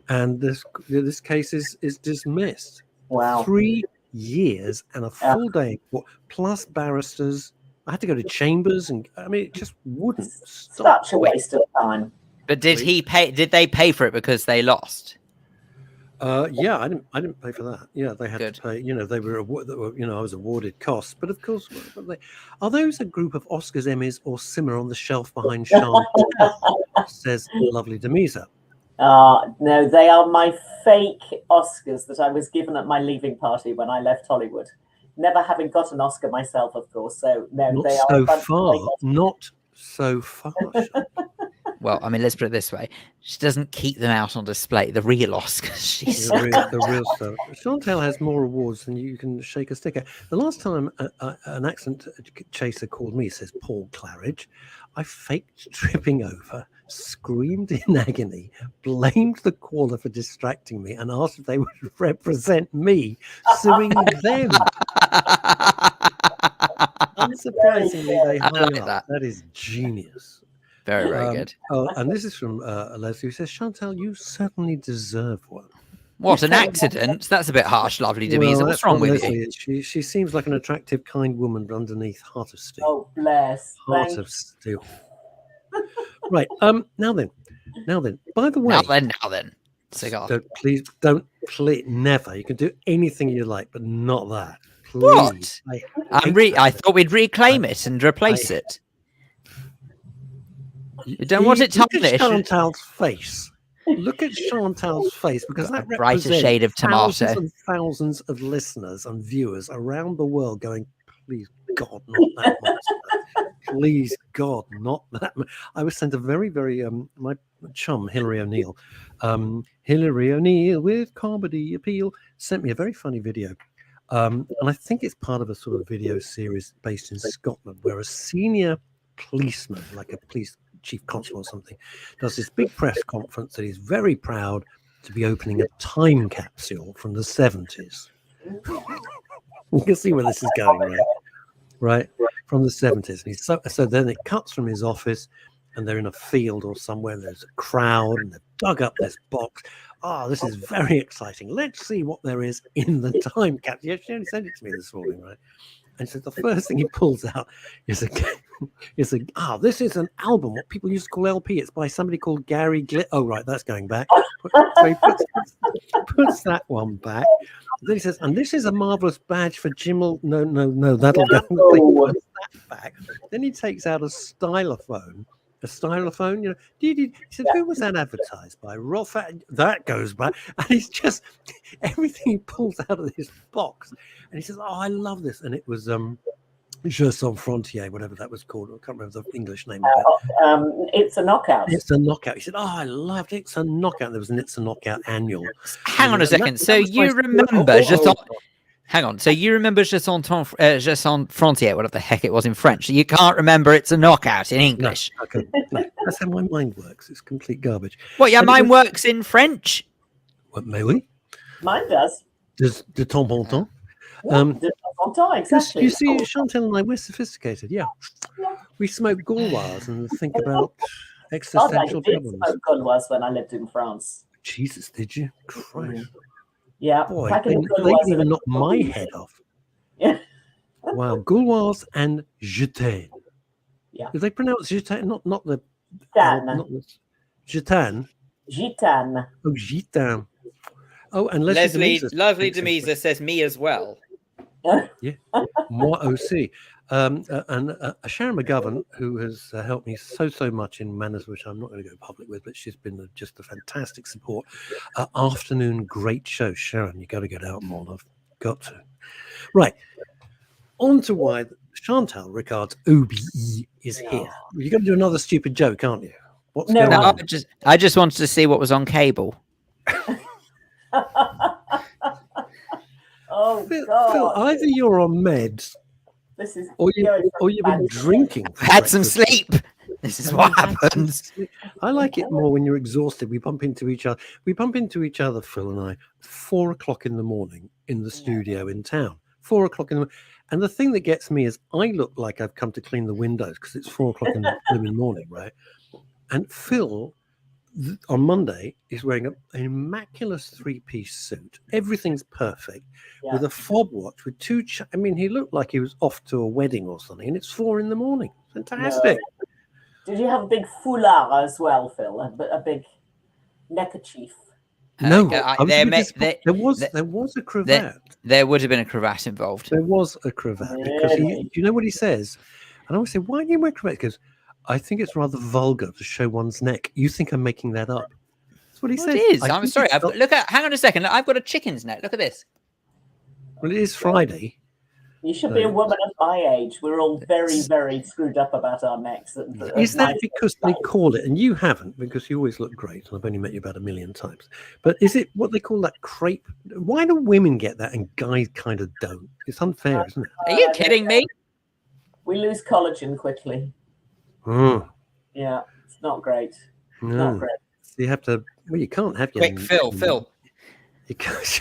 and this case is dismissed." Wow. 3 years and a full day in court, plus barristers. I had to go to chambers, and I mean, it just wouldn't stop. Such a waste of time. But did he pay? Did they pay for it because they lost? Yeah, I didn't pay for that. Yeah, they had Good. to pay. They were, I was awarded costs. But of course, are those a group of Oscars, Emmys, or simmer on the shelf behind Chantal? Says lovely Demisa. No, they are my fake Oscars that I was given at my leaving party when I left Hollywood. Never having got an Oscar myself, of course. So no, Not they are so a bunch of far. fake Oscars. Not so far. Well, I mean, let's put it this way: she doesn't keep them out on display. The real Oscars. She's the real stuff. Chantal has more awards than you can shake a stick at. The last time an accident chaser called me, says Paul Claridge, I faked tripping over, screamed in agony, blamed the caller for distracting me, and asked if they would represent me, suing them. Unsurprisingly, they hung like up. that. That is genius. very, very good. Oh, and this is from Leslie, who says, Chantal, you certainly deserve one. What, an accident? That's a bit harsh, lovely Demisa. Well, What's wrong with Leslie you? is. She seems like an attractive, kind woman, but underneath, heart of steel. Oh, bless. Heart of steel. Right. Now then. By the way, Now then. Cigar. Don't never. You can do anything you like, but not that. Please. What? I I thought we'd reclaim it and replace it. You don't want it Look at tarnished. Chantal's face. Look at Chantal's face, because that Brighter represents shade of tomato. thousands and thousands of listeners and viewers around the world going, please God, not that much. Please God, not that much. I was sent a very, very my chum Hilary O'Neill, with comedy appeal, sent me a very funny video. And I think it's part of a sort of video series based in Scotland, where a senior policeman, like a police chief constable or something, does this big press conference that he's very proud to be opening a time capsule from the 70s. You can see where this is going, right? From the 70s. And he's so then it cuts from his office, and they're in a field or somewhere, and there's a crowd, and they've dug up this box. This is very exciting. Let's see what there is in the time capsule. She only sent it to me this morning, right? And so the first thing he pulls out is this is an album, what people used to call LP. It's by somebody called Gary Glitter. Oh, right, that's going back. So he puts that one back. Then he says, and this is a marvelous badge for Jimmel. No, that'll go. He puts that back. Then he takes out a stylophone, he said, who was that advertised by? Rolf. That goes back. And he's just, everything he pulls out of this box. And he says, I love this. And it was Je Sans Frontier, whatever that was called. I can't remember the English name of it. It's a knockout. It's a knockout. He said, I loved it. It's a knockout. There was an It's a Knockout annual. Hang on a second. So you remember Hang on. So you remember Je Sans Frontier, whatever the heck it was in French. You can't remember It's a Knockout in English. No. That's how my mind works. It's complete garbage. What, your mind works in French? What, may we? Mine does. De temps en temps. Exactly. You see, Chantal and I, we're sophisticated. Yeah. We smoke Gauloises and think about existential I did problems. smoke Gauloise when I lived in France. Jesus, did you? Christ. Yeah. Boy, they even knocked my head off. Yeah. Wow. Gauloise and Jetain. Yeah. Do they pronounce Jetain? Not the... Jetain. Gitane. Oh, Gitan. Oh, and Leslie, Demisa lovely Demisa says me as well. Yeah, moi aussi. And Sharon McGovern, who has helped me so much in manners which I'm not going to go public with, but she's been just a fantastic support. Afternoon, great show. Sharon, you got to get out more. I've got to. Right. On to why Chantal Rickards OBE is here. You've got to do another stupid joke, aren't you? What's going on? I just wanted to see what was on cable. Oh, Phil, God. either you're on meds, This is or you've been drinking. Had some sleep. This is what happens. I like it more when you're exhausted. We bump into each other. We bump into each other, Phil and I, 4 o'clock in the morning in the studio in town. 4 o'clock in the morning. And the thing that gets me is I look like I've come to clean the windows because it's 4 o'clock in the morning, right? And Phil on Monday is wearing an immaculate 3-piece suit. Everything's perfect with a fob watch with two. I mean, he looked like he was off to a wedding or something, and it's 4 in the morning. Fantastic. No. Did you have a big foulard as well, Phil? A big neckerchief? No, there was a cravat. There would have been a cravat involved. There was a cravat because do you know what he says? And I always say, why do you wear a cravat? Because I think it's rather vulgar to show one's neck. You think I'm making that up? That's what he says. It is. I'm sorry. Hang on a second. I've got a chicken's neck. Look at this. Well, it is Friday. You should be a woman of my age. We're all very, very screwed up about our necks. Is that because they call it, and you haven't, because you always look great, and I've only met you about 1 million times, but is it what they call that crepe? Why do women get that and guys kind of don't? It's unfair, isn't it? Are you kidding me? We lose collagen quickly. Yeah, it's not great. No. Not great. So you have to, well, you can't have your... Quick, Phil. You can't...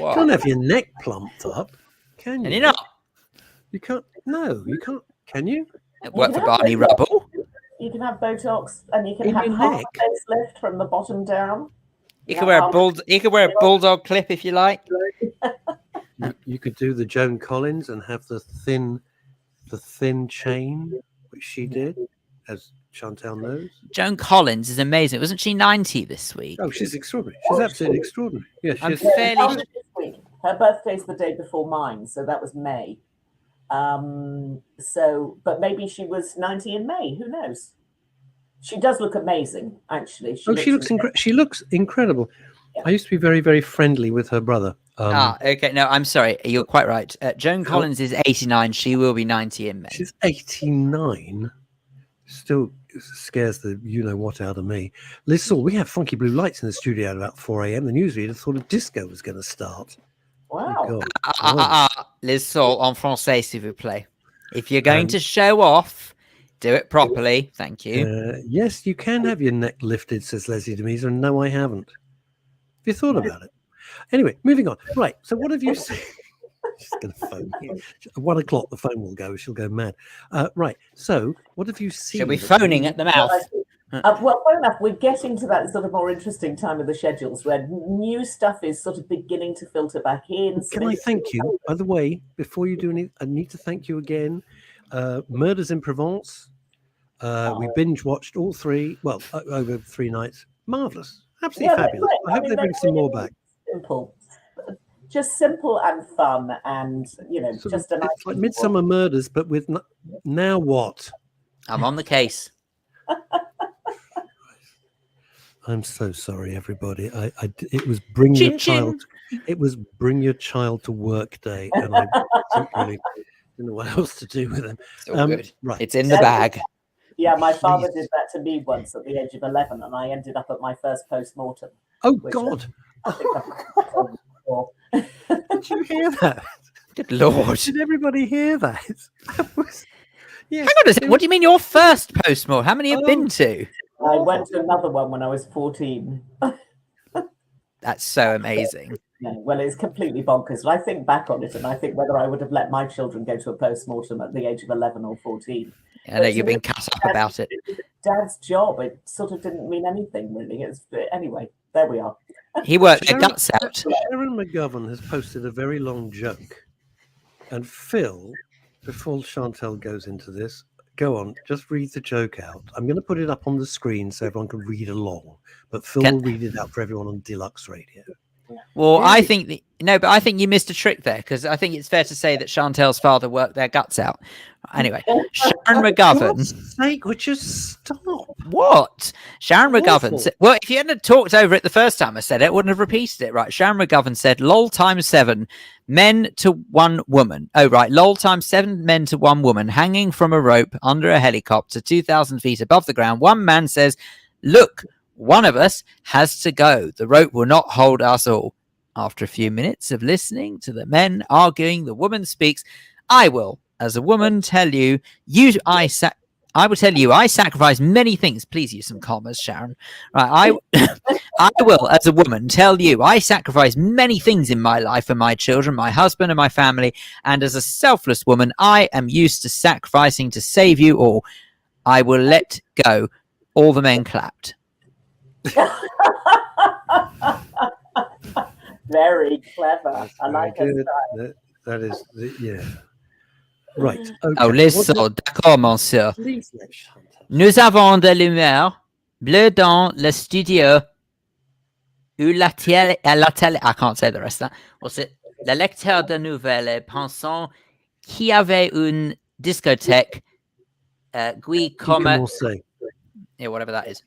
Wow. Can't have your neck plumped up, can you? Can you not? You can't. No, you can't. Can you? It worked for Barney Rubble. You can have Botox, and you can have half a facelift from the bottom down. You can wear a bulldog clip if you like. You could do the Joan Collins and have the thin chain, which she did, as Chantal knows. Joan Collins is amazing. Wasn't she 90 this week? Oh, she's extraordinary. She's absolutely extraordinary. Yeah, I'm fairly... Her birthday's the day before mine, so that was May. But maybe she was 90 in May. Who knows? She does look amazing, actually. She looks incredible. Yeah. I used to be very, very friendly with her brother. Okay. No, I'm sorry. You're quite right. Joan Collins is 89. She will be 90 in May. She's 89. Still scares the you-know-what out of me. Liz Saul, we have funky blue lights in the studio at about 4 a.m. The newsreader thought a disco was going to start. Wow. Liz Saul, en français, s'il vous plaît. If you're going to show off, do it properly. Thank you. Yes, you can have your neck lifted, says Leslie Demise, and no, I haven't. Have you thought about it? Anyway, moving on. Right, so what have you seen? She's going to phone you. At 1 o'clock, the phone will go. She'll go mad. Right. So, what have you seen? She'll be phoning at the mouth. Well, fair enough. We're getting to that sort of more interesting time of the schedules where new stuff is sort of beginning to filter back in. Can I thank you? By the way, before you do anything, I need to thank you again. Murders in Provence. We binge watched all 3. Well, over 3 nights. Marvelous. Absolutely fabulous. I hope they bring some more back. Simple. Just simple and fun, and just a nice. It's like Midsummer Murders, but with now what? I'm on the case. I'm so sorry, everybody. It was bring your child. It was bring your child to work day, and I really didn't know what else to do with him. Good. Right, it's in the bag. Yeah, my father did that to me once at the age of 11, and I ended up at my first post-mortem. Oh God! Did you hear that? Good Lord! Did everybody hear that? Hang on a second. What do you mean your first postmortem? How many have been to? I went to another one when I was 14. That's so amazing. Yeah, well, it's completely bonkers. And I think back on it, and I think whether I would have let my children go to a post-mortem at the age of 11 or 14. I know you've been cut up about it. Dad's job, it sort of didn't mean anything, really. Anyway, there we are. He worked their guts out. Sharon McGovern has posted a very long joke. And Phil, before Chantal goes into this, go on, just read the joke out. I'm going to put it up on the screen so everyone can read along. But Phil will read it out for everyone on Deluxe Radio. Well, I think but I think you missed a trick there, because I think it's fair to say that Chantal's father worked their guts out. Anyway, Sharon McGovern. For God's sake, would you stop? What? Sharon McGovern said, well, if you hadn't talked over it the first time I said it, I wouldn't have repeated it. Right. Sharon McGovern said, lol times 7 men to 1 woman. Oh, right. Lol times 7 men to 1 woman hanging from a rope under a helicopter 2,000 feet above the ground. One man says, look, one of us has to go. The rope will not hold us all. After a few minutes of listening to the men arguing, the woman speaks. I will, as a woman, tell you, I I will tell you, I sacrifice many things. Please use some commas, Sharon. Right, I will, as a woman, tell you, I sacrifice many things in my life for my children, my husband, and my family. And as a selfless woman, I am used to sacrificing to save you all. I will let go. All the men clapped. Very clever. That's I like very her good. style. That is, yeah. Right. Okay. Oh, les What sauts. D'accord, monsieur. please, let Chantal. Nous avons de l'humeur bleu dans le studio. Où la télé, I can't say the rest of that. What's it? Le lecteur de nouvelles pensant qu'il y avait une discothèque. Qui comme. Commencer. Yeah, whatever that is.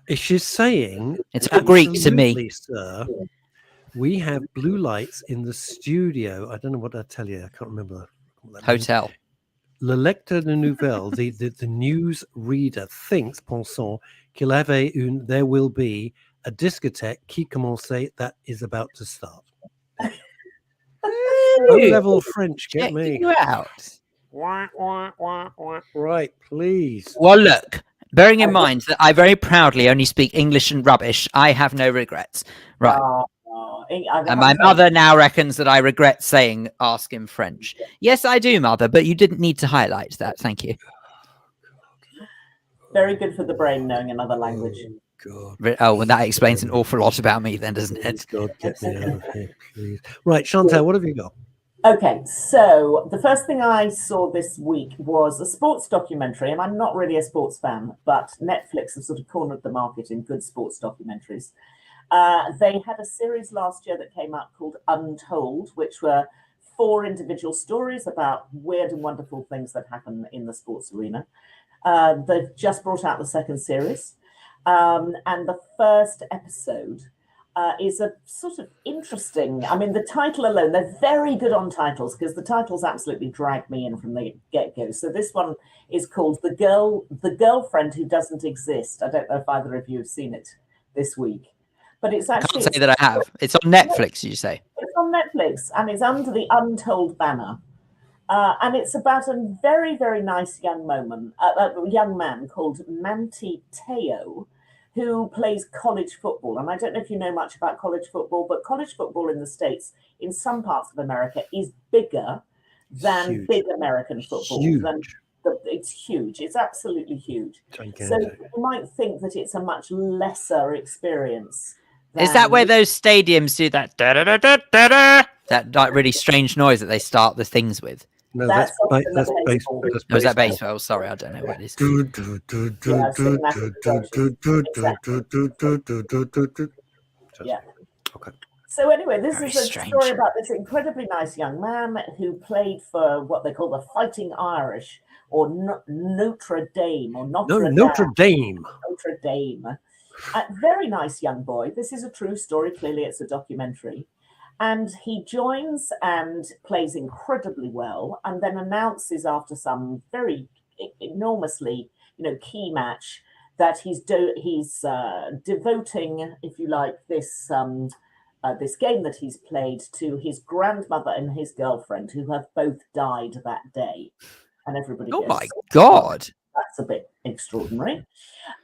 Is she saying? It's all Greek to me. Absolutely, sir. We have blue lights in the studio. I don't know what I tell you. I can't remember. What that means. Hotel. Le lecteur de nouvelles, the news reader, thinks, pensant, qu'il avait une, there will be a discothèque qui commence that is about to start. O-level French, get Checking me. you out. Right, please. Well, look, bearing in mind that I very proudly only speak English and rubbish, I have no regrets. Right. And my mother now reckons that I regret saying ask in French. Yes, I do, mother, but you didn't need to highlight that. Thank you. Very good for the brain knowing another language. God. Oh, well, that explains an awful lot about me then, doesn't it? God, get me out of here, please. Right, Chantal, what have you got? Okay, so the first thing I saw this week was a sports documentary, and I'm not really a sports fan, but Netflix has sort of cornered the market in good sports documentaries. They had a series last year that came out called Untold, which were 4 individual stories about weird and wonderful things that happen in the sports arena. They've just brought out the second series. And the first episode is a sort of interesting, I mean, the title alone, they're very good on titles because the titles absolutely drag me in from the get-go. So this one is called The Girlfriend Who Doesn't Exist. I don't know if either of you have seen it this week, but it's actually— I can't say that I have. It's on Netflix, you say? It's on Netflix and it's under the Untold banner. And it's about a very, very nice young man called Manti Te'o, who plays college football. And I don't know if you know much about college football, but college football in the States, in some parts of America, is bigger than big American football. It's huge. It's absolutely huge. Gigantic. So you might think that it's a much lesser experience. Is that where those stadiums do that that like really strange noise that they start the things with? No, that's baseball. Was that baseball? Sorry, I don't know what it is. Yeah. Okay. So anyway, this Very is a strange. story about this incredibly nice young man who played for what they call the Fighting Irish, or Notre Dame, or Notre Dame. Notre Dame. Very nice young boy. This is a true story. Clearly, it's a documentary. And he joins and plays incredibly well, and then announces after some very enormously, key match that he's devoting, if you like, this game that he's played to his grandmother and his girlfriend, who have both died that day. And everybody goes, my God. That's a bit extraordinary.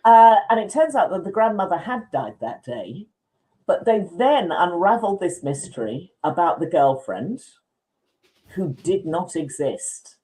And it turns out that the grandmother had died that day. But they then unraveled this mystery about the girlfriend who did not exist.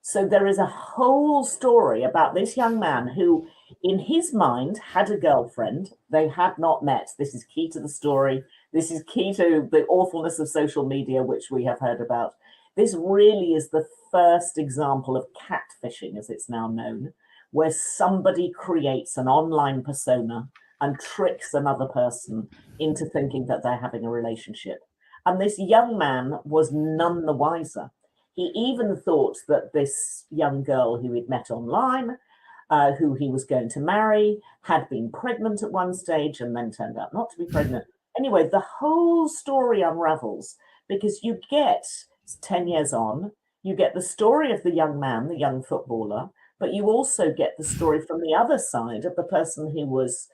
So there is a whole story about this young man who, in his mind, had a girlfriend. They had not met. This is key to the story. This is key to the awfulness of social media, which we have heard about. This really is the first example of catfishing, as it's now known, where somebody creates an online persona and tricks another person into thinking that they're having a relationship. And this young man was none the wiser. He even thought that this young girl who he'd met online, who he was going to marry, had been pregnant at one stage and then turned out not to be pregnant. Anyway, the whole story unravels because you get 10 years on, you get the story of the young man, the young footballer, but you also get the story from the other side of the person who was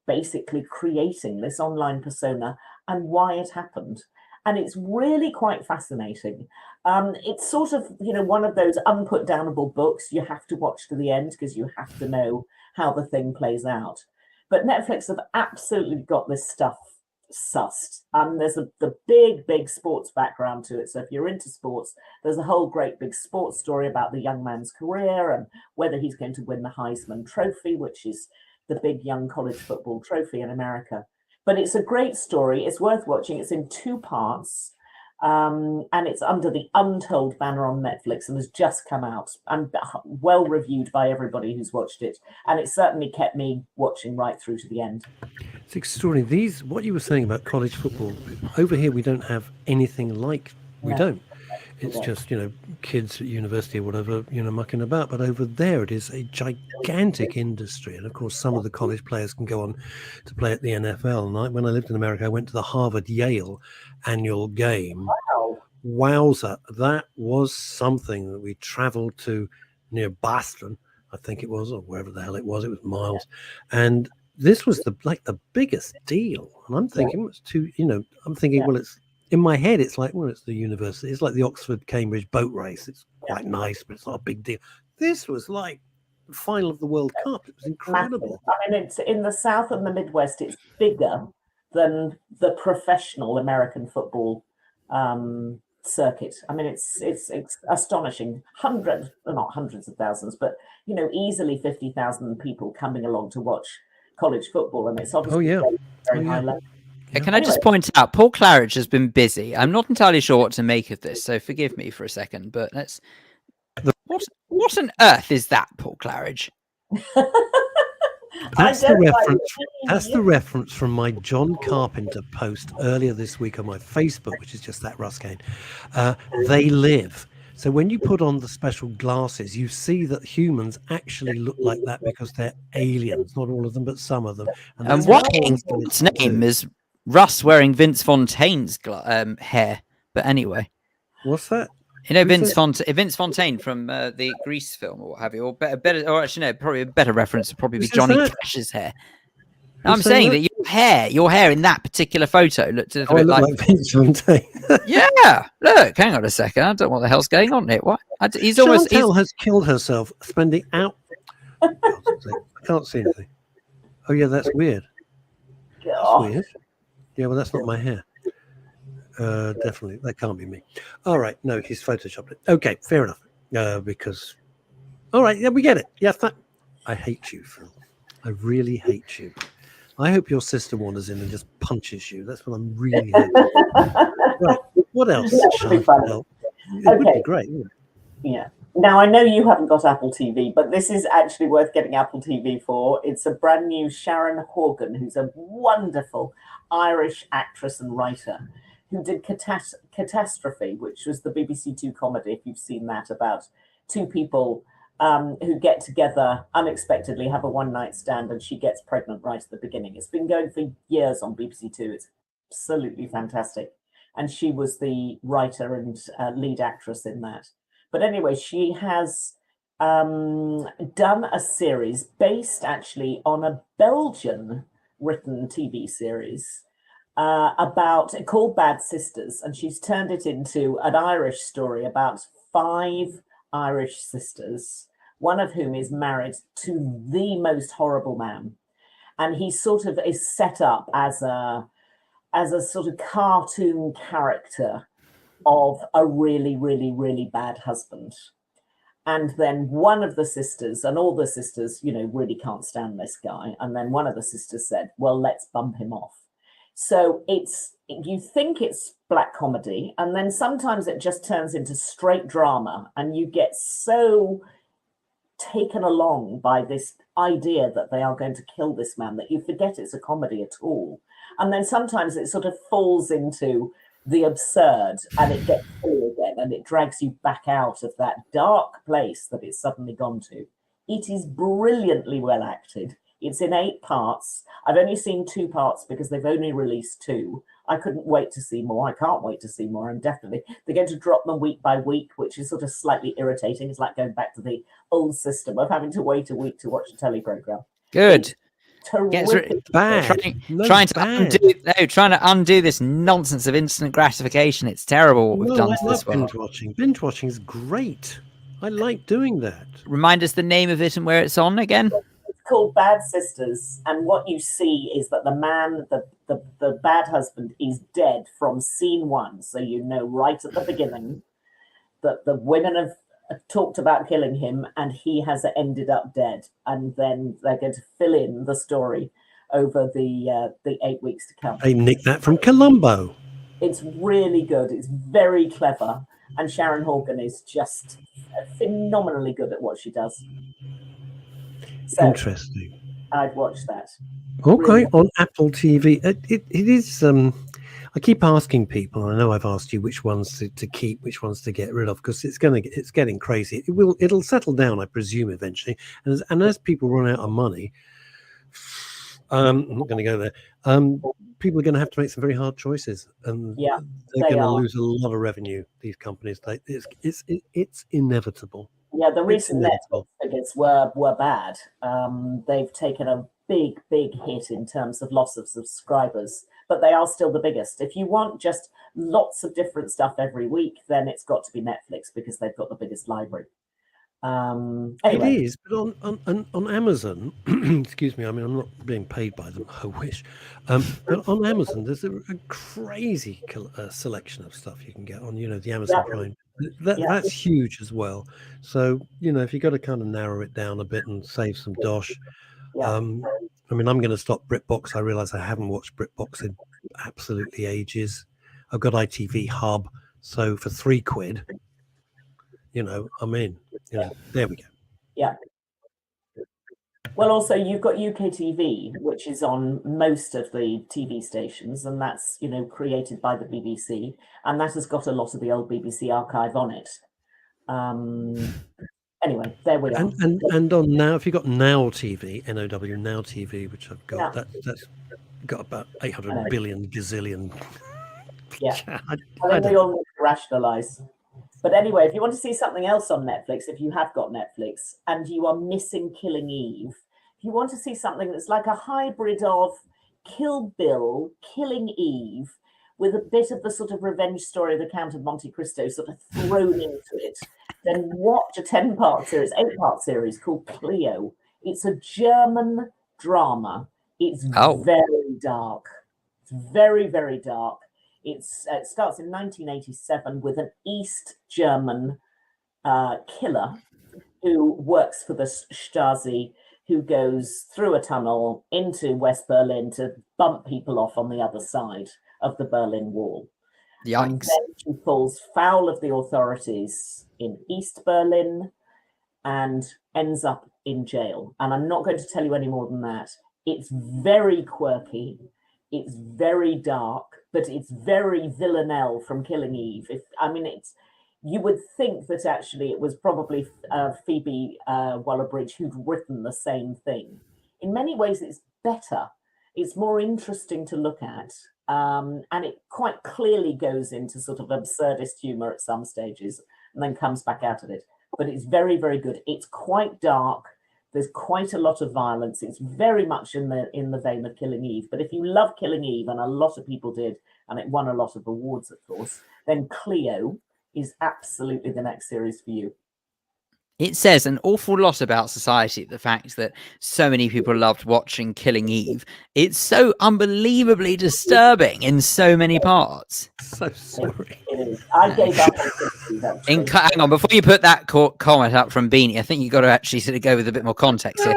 basically creating this online persona and why it happened. and it's really quite fascinating. It's sort of, one of those unputdownable books you have to watch to the end because you have to know how the thing plays out. But Netflix have absolutely got this stuff sussed. There's the big sports background to it. So if you're into sports, there's a whole great big sports story about the young man's career and whether he's going to win the Heisman Trophy, which is the big young college football trophy in America. But it's a great story. It's worth watching. It's in 2 parts. And it's under the Untold banner on Netflix and has just come out and well reviewed by everybody who's watched it. And it certainly kept me watching right through to the end. It's extraordinary. What you were saying about college football, over here we don't have anything like, we don't. It's just, kids at university or whatever, mucking about. But over there, it is a gigantic industry. And of course, some of the college players can go on to play at the NFL. And when I lived in America, I went to the Harvard-Yale annual game. Wow. Wowza. That was something that we traveled to near Boston, I think it was, or wherever the hell it was. It was miles. And this was the biggest deal. And I'm thinking, well, it's, in my head, it's like, well, it's the university. It's like the Oxford-Cambridge boat race. It's quite nice, but it's not a big deal. This was like the final of the World Cup. It was incredible. I mean, it's in the South and the Midwest. It's bigger than the professional American football circuit. I mean, it's astonishing. Not hundreds of thousands, but easily 50,000 people coming along to watch college football, and it's obviously very high level. Can I just point out, Paul Claridge has been busy. I'm not entirely sure what to make of this, so forgive me for a second, but let's... What on earth is that, Paul Claridge? That's the reference from my John Carpenter post earlier this week on my Facebook, which is just that, Russ Kane. They live. So when you put on the special glasses, you see that humans actually look like that because they're aliens. Not all of them, but some of them. And what his name is Russ wearing Vince Fontaine's hair. But anyway. What's that? Vince Fontaine from the Grease film or what have you, or probably a better reference would probably be Johnny Cash's hair. I'm saying that your hair in that particular photo looked a bit like Vince Fontaine. Yeah, look, hang on a second. I don't know what the hell's going on here. What? Chantal has killed herself spending out. I can't see anything. Oh yeah, that's weird. That's weird. Yeah, well, that's not my hair. Definitely, that can't be me. All right, no, he's photoshopped it. Okay, fair enough. Because, all right, yeah, we get it. Yes, I hate you, Phil. I really hate you. I hope your sister wanders in and just punches you. That's what I'm really hoping. Right, what else? It would be great, wouldn't it? Yeah. Now, I know you haven't got Apple TV, but this is actually worth getting Apple TV for. It's a brand new Sharon Horgan, who's a wonderful Irish actress and writer, who did Catastrophe, which was the BBC Two comedy, if you've seen that, about 2 people who get together unexpectedly, have a one-night stand, and she gets pregnant right at the beginning. It's been going for years on BBC Two. It's absolutely fantastic. And she was the writer and lead actress in that. But anyway, she has done a series based actually on a Belgian written TV series called Bad Sisters, and she's turned it into an Irish story about 5 Irish sisters, one of whom is married to the most horrible man, and he sort of is set up as a sort of cartoon character of a really, really, really bad husband. And then one of the sisters, and all the sisters, really can't stand this guy, and then one of the sisters said, well, let's bump him off. So you think it's black comedy, and then sometimes it just turns into straight drama, and you get so taken along by this idea that they are going to kill this man that you forget it's a comedy at all. And then sometimes it sort of falls into the absurd, and it gets silly again, and it drags you back out of that dark place that it's suddenly gone to. It is brilliantly well acted. It's in 8 parts. I've only seen 2 parts because they've only released 2. I couldn't wait to see more. I can't wait to see more. And definitely they're going to drop them week by week, which is sort of slightly irritating. It's like going back to the old system of having to wait a week to watch a telly program. Good. terrific. Bad. Trying to undo this nonsense of instant gratification. It's terrible what we've done to this world. binge watching. Binge watching is great. I like doing that. Remind us the name of it and where it's on again. It's called Bad Sisters, and what you see is that the man, the bad husband, is dead from scene one. So you know right at the beginning that the women have talked about killing him, and he has ended up dead. And then they're going to fill in the story over the 8 weeks to come. They nicked that from Columbo. It's really good. It's very clever, and Sharon Horgan is just phenomenally good at what she does. So, interesting. I'd watch that. Okay, Really. on Apple TV. It is. I keep asking people. I know I've asked you which ones to keep, which ones to get rid of, because it's getting crazy. It'll settle down, I presume, eventually. And as people run out of money, I'm not going to go there. People are going to have to make some very hard choices, and Yeah, they're they going to are. lose a lot of revenue. These companies, it's inevitable. Yeah, the recent inevitable. Netflix figures were bad. They've taken a big hit in terms of loss of subscribers, but they are still the biggest. If you want just lots of different stuff every week, then it's got to be Netflix because they've got the biggest library. Anyway. It is, but on Amazon, excuse me, I mean, I'm not being paid by them, I wish. But on Amazon, there's a crazy selection of stuff you can get on, the Amazon Prime. That's huge as well. So, if you've got to kind of narrow it down a bit and save some dosh. Yeah. I mean, I'm going to stop BritBox. I realize I haven't watched BritBox in absolutely ages. I've got ITV Hub. So for £3, I'm in. There we go. Yeah. Well, also you've got UK TV, which is on most of the TV stations, and that's created by the BBC, and that has got a lot of the old BBC archive on it. Anyway, there we are. And on Now, if you've got Now TV, NOW Now TV, which I've got, that's got about 800 billion gazillion. Yeah, I think we all need to rationalise. But anyway, if you want to see something else on Netflix, if you have got Netflix and you are missing Killing Eve, if you want to see something that's like a hybrid of Kill Bill, Killing Eve, with a bit of the sort of revenge story of the Count of Monte Cristo sort of thrown into it, then watch a 8-part series called Cleo. It's a German drama. It's very dark. It's very, very dark. It starts in 1987 with an East German killer who works for the Stasi, who goes through a tunnel into West Berlin to bump people off on the other side of the Berlin Wall. Yikes. And then she falls foul of the authorities in East Berlin and ends up in jail. And I'm not going to tell you any more than that. It's very quirky. It's very dark, but it's very Villanelle from Killing Eve. You would think that actually it was probably Phoebe Waller-Bridge who'd written the same thing. In many ways, it's better. It's more interesting to look at. And it quite clearly goes into sort of absurdist humor at some stages and then comes back out of it. But it's very, very good. It's quite dark. There's quite a lot of violence. It's very much in the vein of Killing Eve. But if you love Killing Eve, and a lot of people did, and it won a lot of awards, of course, then Cleo is absolutely the next series for you. It says an awful lot about society, the fact that so many people loved watching Killing Eve. It's so unbelievably disturbing in so many parts. So sorry. It is. I gave up on Eve. Hang on, before you put that comment up from Beanie, I think you've got to actually sort of go with a bit more context here.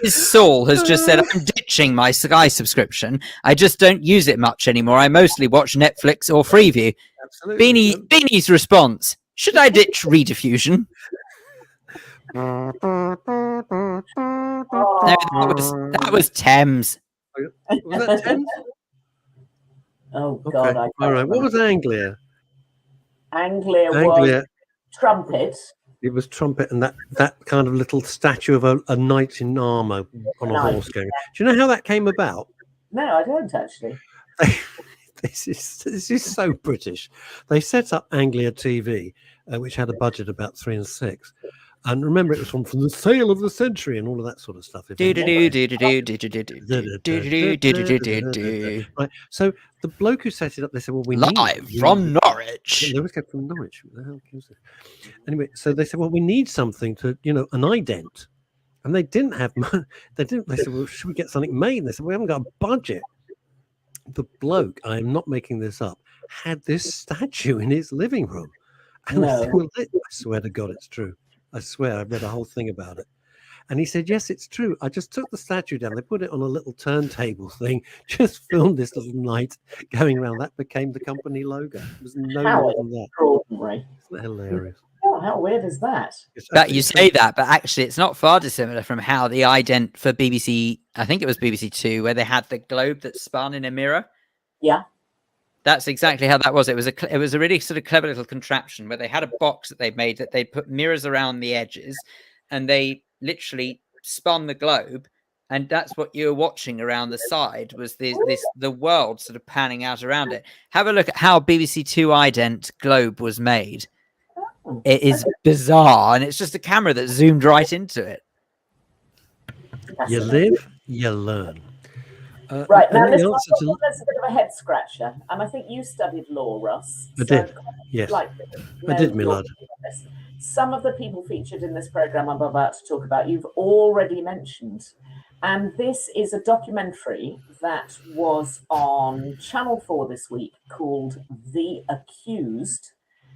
Liz Saul has just said, I'm ditching my Sky subscription. I just don't use it much anymore. I mostly watch Netflix or Freeview. Absolutely. Beanie's response, should I ditch Rediffusion? No, that was Thames. Was that Thames? Oh, God. Okay. All right. What was Anglia? Anglia was Trumpet. It was Trumpet, and that kind of little statue of a knight in armour on a horse going. Do you know how that came about? No, I don't actually. This is so British. They set up Anglia TV, which had a budget about 3 and 6. And remember, it was from the sale of the century and all of that sort of stuff. Right. So the bloke who set it up, they said, well, we need Live from Norwich. Lewis came from Norwich. Who the hell gives it? Anyway, so they said, well, we need something to, an ident. And they didn't have money. They said, well, should we get something made? And they said, we haven't got a budget. The bloke, I am not making this up, had this statue in his living room. And I said, well, I swear to God, it's true. I swear, I've read a whole thing about it. And he said, yes, it's true. I just took the statue down. They put it on a little turntable thing, just filmed this little night going around. That became the company logo. It was no more than that. Extraordinary. Isn't that hilarious? Oh, how weird is that? But you say that, but actually it's not far dissimilar from how the ident for BBC, I think it was BBC Two, where they had the globe that spun in a mirror. Yeah. That's exactly how that was. It was a really sort of clever little contraption where they had a box that they'd made that they'd put mirrors around the edges, and they literally spun the globe, and that's what you were watching around the side was the world sort of panning out around it. Have a look at how BBC Two ident globe was made. It is bizarre, and it's just a camera that zoomed right into it. You live, you learn. Right, now this one's a bit of a head scratcher, and I think you studied law, Russ. I did, yes. I did, my lad. Some of the people featured in this programme I'm about to talk about, you've already mentioned. And this is a documentary that was on Channel 4 this week called The Accused,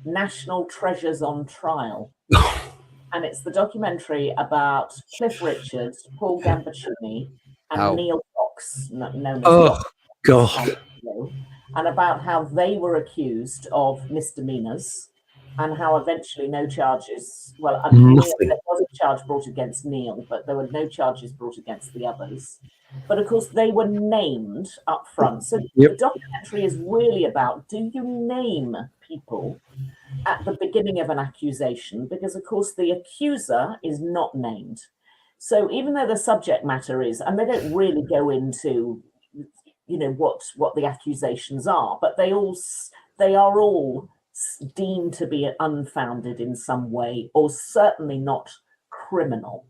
National Treasures on Trial. And it's the documentary about Cliff Richards, Paul Gambaccini, and Neil Fox, known as God. And about how they were accused of misdemeanors and how eventually no charges, there was a charge brought against Neil, but there were no charges brought against the others. But of course, they were named up front. So the documentary is really about, do you name people at the beginning of an accusation? Because of course, the accuser is not named. So even though the subject matter is, and they don't really go into, what the accusations are, but they are all deemed to be unfounded in some way, or certainly not criminal.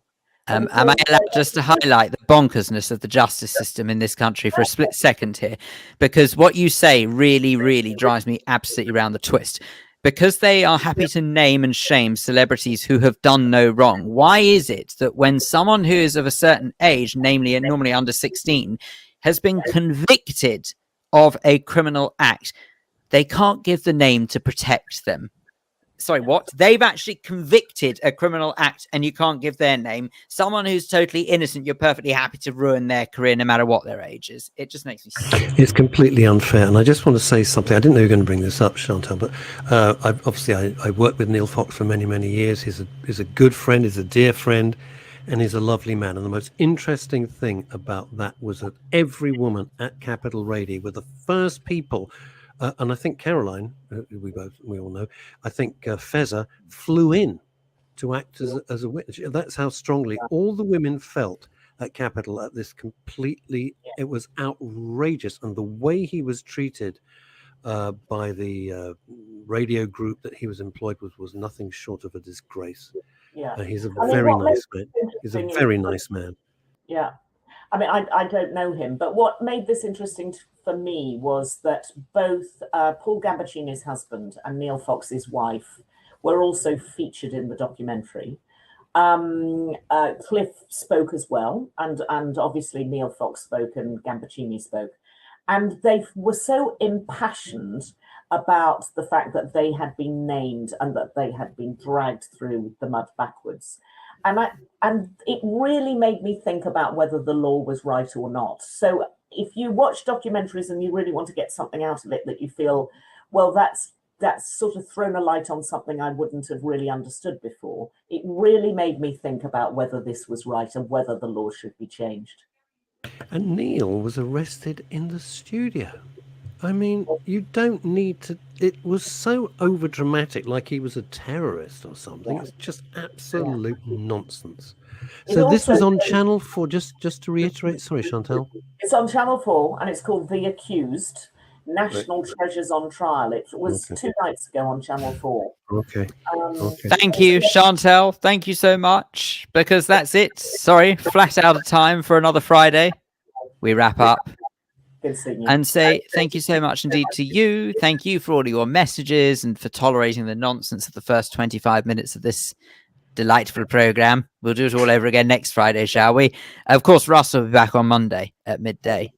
Am I allowed just to highlight the bonkersness of the justice system in this country for a split second here? Because what you say really, really drives me absolutely around the twist. Because they are happy to name and shame celebrities who have done no wrong, why is it that when someone who is of a certain age, namely and normally under 16, has been convicted of a criminal act, they can't give the name to protect them? Sorry, what? They've actually convicted a criminal act and you can't give their name. Someone who's totally innocent, you're perfectly happy to ruin their career no matter what their age is. It just makes me sick. It's completely unfair. And I just want to say something. I didn't know you were going to bring this up, Chantal, but I worked with Neil Fox for many, many years. He's a good friend, he's a dear friend, and he's a lovely man. And the most interesting thing about that was that every woman at Capital Radio were the first people. And I think Caroline, we all know, I think Fezza flew in to act as a witness. That's how strongly all the women felt at Capital at this completely, it was outrageous. And the way he was treated by the radio group that he was employed with was nothing short of a disgrace. Yeah. He's a very nice man. He's a very nice man. Yeah. I mean, I don't know him, but what made this interesting for me was that both Paul Gambaccini's husband and Neil Fox's wife were also featured in the documentary. Cliff spoke as well, and obviously Neil Fox spoke and Gambaccini spoke. And they were so impassioned about the fact that they had been named and that they had been dragged through the mud backwards. And it really made me think about whether the law was right or not. So if you watch documentaries and you really want to get something out of it that you feel, well, that's sort of thrown a light on something I wouldn't have really understood before, it really made me think about whether this was right and whether the law should be changed. And Neil was arrested in the studio. I mean, you don't need to. It was so over dramatic, like he was a terrorist or something. It's just absolute nonsense. So this was on Channel 4. Just to reiterate. Sorry, Chantal. It's on Channel 4, and it's called The Accused: National Treasures on Trial. It was 2 nights ago on Channel 4. Okay. Thank you, Chantal. Thank you so much. Because that's it. Sorry, flat out of time for another Friday. We wrap up. Good seeing you. And say thank you so much indeed to you. Thank you for all of your messages and for tolerating the nonsense of the first 25 minutes of this delightful program. We'll do it all over again next Friday, shall we? Of course, Russ will be back on Monday at midday.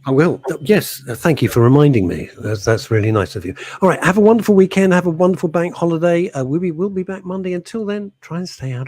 I will. Yes. Thank you for reminding me. That's really nice of you. All right. Have a wonderful weekend. Have a wonderful bank holiday. We will be back Monday. Until then, try and stay out